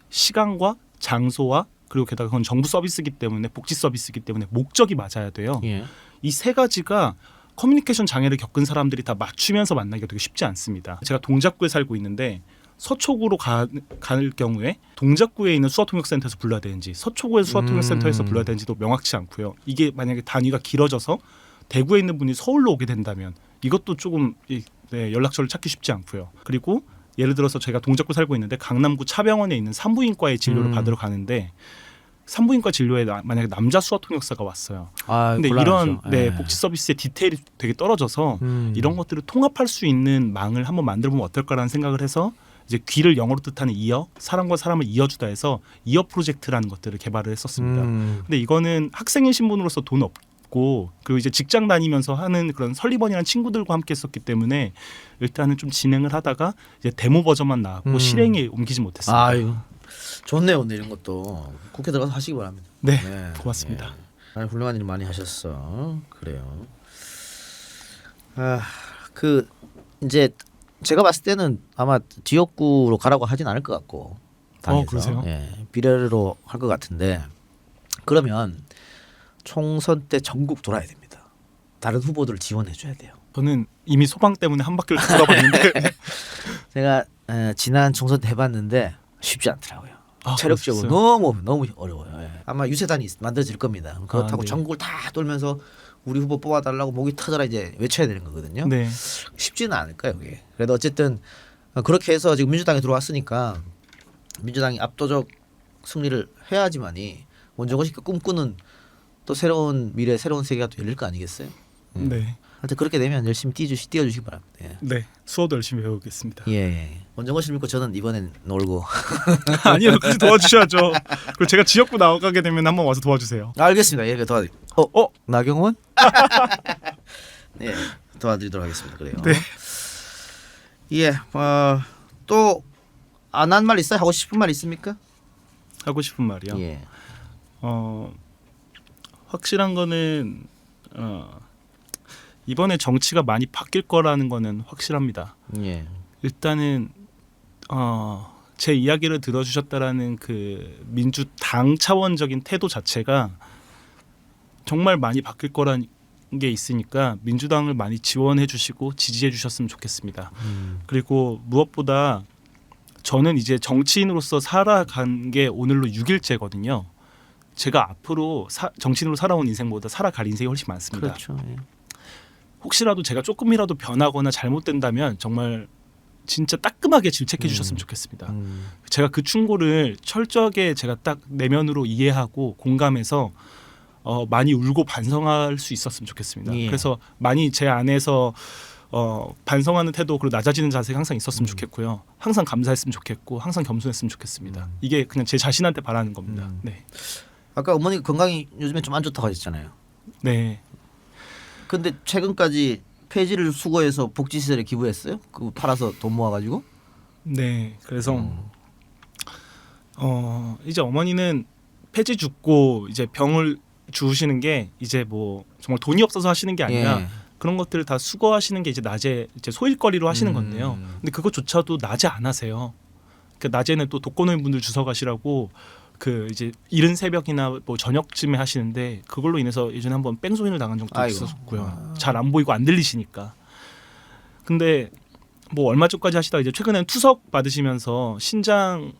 시간과 장소와 그리고 게다가 그건 정부 서비스이기 때문에 복지 서비스이기 때문에 목적이 맞아야 돼요. 예. 이 3가지가 커뮤니케이션 장애를 겪은 사람들이 다 맞추면서 만나기가 되게 쉽지 않습니다. 제가 동작구에 살고 있는데 서초구로 갈 경우에 동작구에 있는 수어통역센터에서 불러야 되는지 서초구의 수어통역센터에서 불러야 되는지도 명확치 않고요. 이게 만약에 단위가 길어져서 대구에 있는 분이 서울로 오게 된다면 이것도 조금 연락처를 찾기 쉽지 않고요. 그리고 예를 들어서 제가 동작구 살고 있는데 강남구 차병원에 있는 산부인과의 진료를 받으러 가는데 산부인과 진료에 만약에 남자 수어통역사가 왔어요. 근데 이런 복지 서비스의 디테일이 되게 떨어져서 이런 것들을 통합할 수 있는 망을 한번 만들어보면 어떨까라는 생각을 해서 이제 귀를 영어로 뜻하는 이어, 사람과 사람을 이어주다 해서 이어 프로젝트라는 것들을 개발을 했었습니다. 근데 이거는 학생인 신분으로서 돈 없고 그리고 이제 직장 다니면서 하는 그런 설리번이라는 친구들과 함께 했었기 때문에 일단은 좀 진행을 하다가 이제 데모 버전만 나왔고 실행에 옮기지 못했습니다. 아유, 좋네요. 오늘 이런 것도 국회 들어가서 하시기 바랍니다. 네, 고맙습니다. 예. 훌륭한 일 많이 하셨어. 그래요. 이제 제가 봤을 때는 아마 지역구로 가라고 하진 않을 것 같고 당에서 그러세요? 비례로 할 것 같은데 그러면 총선 때 전국 돌아야 됩니다. 다른 후보들을 지원해 줘야 돼요. 저는 이미 소방 때문에 한 바퀴를 돌아봤는데 제가 지난 총선 때 해봤는데 쉽지 않더라고요. 체력적으로 그러셨어요? 너무 어려워요. 예. 아마 유세단이 만들어질 겁니다. 그렇다고 네. 전국을 다 돌면서 우리 후보 뽑아달라고 목이 터져라 이제 외쳐야 되는 거거든요. 네. 쉽지는 않을 거예요. 그게. 그래도 어쨌든 그렇게 해서 지금 민주당에 들어왔으니까 민주당이 압도적 승리를 해야지만이 원정호 씨가 꿈꾸는 또 새로운 미래, 새로운 세계가 또 열릴 거 아니겠어요? 네. 하여튼 그렇게 되면 열심히 뛰어주시기 바랍니다. 예. 네. 수호도 열심히 배우겠습니다. 예. 원정호 씨 믿고 저는 이번엔 놀고. 아니요, 끝까지 도와주셔야죠. 그리고 제가 지역구 나가게 되면 한번 와서 도와주세요. 알겠습니다. 예, 도와드릴게요. 나경원? 네, 도와드리도록 하겠습니다. 그래요. 네. 예, 또 안 한 말 있어요? 하고 싶은 말 있습니까? 하고 싶은 말이요. 예. 확실한 거는 이번에 정치가 많이 바뀔 거라는 거는 확실합니다. 예. 일단은 제 이야기를 들어주셨다라는 그 민주당 차원적인 태도 자체가 정말 많이 바뀔 거라는 게 있으니까 민주당을 많이 지원해 주시고 지지해 주셨으면 좋겠습니다. 그리고 무엇보다 저는 이제 정치인으로서 살아간 게 오늘로 6일째거든요. 제가 앞으로 정치인으로 살아온 인생보다 살아갈 인생이 훨씬 많습니다. 그렇죠. 예. 혹시라도 제가 조금이라도 변하거나 잘못된다면 정말 진짜 따끔하게 질책해 주셨으면 좋겠습니다. 제가 그 충고를 철저하게 제가 딱 내면으로 이해하고 공감해서 많이 울고 반성할 수 있었으면 좋겠습니다. 예. 그래서 많이 제 안에서 반성하는 태도 그리고 낮아지는 자세가 항상 있었으면 좋겠고요. 항상 감사했으면 좋겠고 항상 겸손했으면 좋겠습니다. 이게 그냥 제 자신한테 바라는 겁니다. 네. 아까 어머니 건강이 요즘에 좀 안 좋다고 하셨잖아요. 네. 근데 최근까지 폐지를 수거해서 복지시설에 기부했어요? 그거 팔아서 돈 모아가지고? 네. 그래서 이제 어머니는 폐지 죽고 이제 병을 주우시는 게 이제 뭐 정말 돈이 없어서 하시는 게 아니라 예. 그런 것들을 다 수거하시는 게 이제 낮에 이제 소일거리로 하시는 건데요. 근데 그것조차도 낮에 안 하세요. 그 낮에는 또 독거노인분들 주워 가시라고 그 이제 이른 새벽이나 뭐 저녁쯤에 하시는데 그걸로 인해서 예전에 한번 뺑소니를 당한 적도 아이고. 있었고요. 잘 안 보이고 안 들리시니까. 근데 뭐 얼마 전까지 하시다가 이제 최근에는 투석 받으시면서 신장이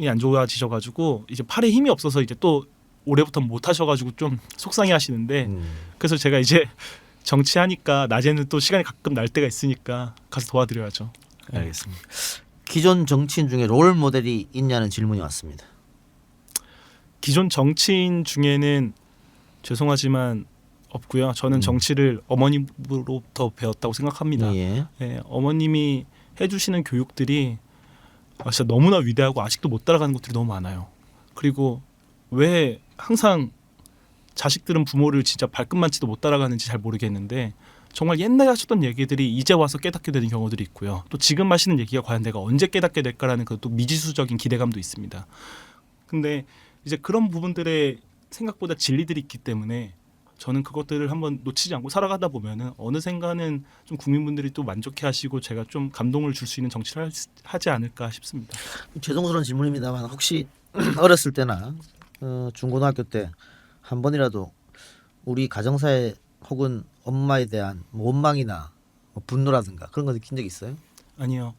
안 좋아지셔가지고 이제 팔에 힘이 없어서 이제 또 올해부터 못 하셔가지고 좀 속상해하시는데 그래서 제가 이제 정치하니까 낮에는 또 시간이 가끔 날 때가 있으니까 가서 도와드려야죠. 알겠습니다. 기존 정치인 중에 롤 모델이 있냐는 질문이 왔습니다. 기존 정치인 중에는 죄송하지만 없고요. 저는 정치를 어머님으로부터 배웠다고 생각합니다. 예. 네, 어머님이 해주시는 교육들이 진짜 너무나 위대하고 아직도 못 따라가는 것들이 너무 많아요. 그리고 왜 항상 자식들은 부모를 진짜 발끝만치도 못 따라가는지 잘 모르겠는데 정말 옛날에 하셨던 얘기들이 이제 와서 깨닫게 되는 경우들이 있고요. 또 지금 하시는 얘기가 과연 내가 언제 깨닫게 될까라는 그또 미지수적인 기대감도 있습니다. 근데 이제 그런 부분들의 생각보다 진리들이 있기 때문에 저는 그것들을 한번 놓치지 않고 살아가다 보면은 어느샌가는 좀 국민분들이 또 만족해하시고 제가 좀 감동을 줄 수 있는 정치를 하지 않을까 싶습니다. 죄송스러운 질문입니다만 혹시 어렸을 때나 중고등학교 때 한 번이라도 우리 가정사에 혹은 엄마에 대한 뭐 원망이나 뭐 분노라든가 그런 거 느낀 적 있어요? 아니요.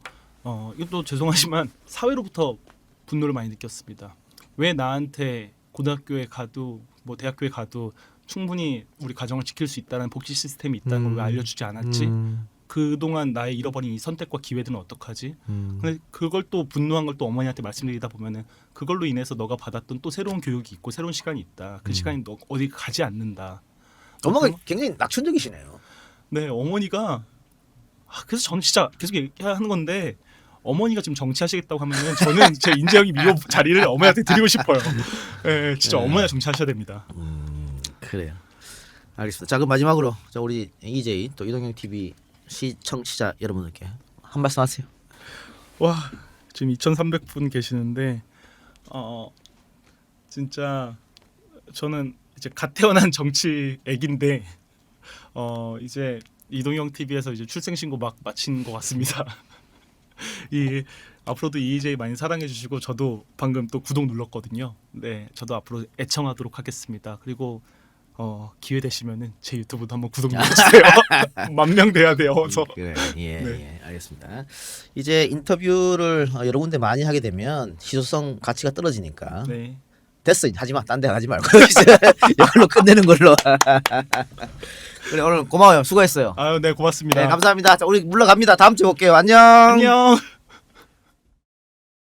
이것도 죄송하지만 사회로부터 분노를 많이 느꼈습니다. 왜 나한테 고등학교에 가도 뭐 대학교에 가도 충분히 우리 가정을 지킬 수 있다는 복지 시스템이 있다는 걸 왜 알려주지 않았지? 그동안 나의 잃어버린 이 선택과 기회들은 어떡하지? 근데 그걸 또 분노한 걸 또 어머니한테 말씀드리다 보면은 그걸로 인해서 너가 받았던 또 새로운 교육이 있고 새로운 시간이 있다. 그 시간이 너 어디 가지 않는다. 엄마가 굉장히 낙천적이시네요. 네, 어머니가 그래서 저는 진짜 계속 얘기하는 건데 어머니가 지금 정치하시겠다고 하면은 저는 제 인재영입 2호 자리를 어머니한테 드리고 싶어요. 네, 진짜 어머니가 정치하셔야 됩니다. 그래요. 알겠습니다. 자, 그럼 마지막으로 우리 EJ 또 이동형 TV 시청자 여러분들께 한 말씀 하세요. 와, 지금 2,300분 계시는데 진짜 저는 이제 갓 태어난 정치 애기인데 이제 이동형 TV에서 이제 출생 신고 막 마친 것 같습니다. 이 앞으로도 EJ 많이 사랑해 주시고 저도 방금 또 구독 눌렀거든요. 네, 저도 앞으로 애청하도록 하겠습니다. 그리고 기회 되시면은 제 유튜브도 한번 구독 눌러주세요. 10,000명 돼야 돼요. 그래서 그래, 예, 네. 예, 알겠습니다. 이제 인터뷰를 여러 군데 많이 하게 되면 시소성 가치가 떨어지니까 네. 됐어, 이제 하지 마, 딴 데 가지 말고 이걸로 끝내는 걸로. 그래, 오늘 고마워요, 수고했어요. 아유, 네, 고맙습니다. 네, 감사합니다. 자, 우리 물러갑니다. 다음 주에 볼게요. 안녕. 안녕.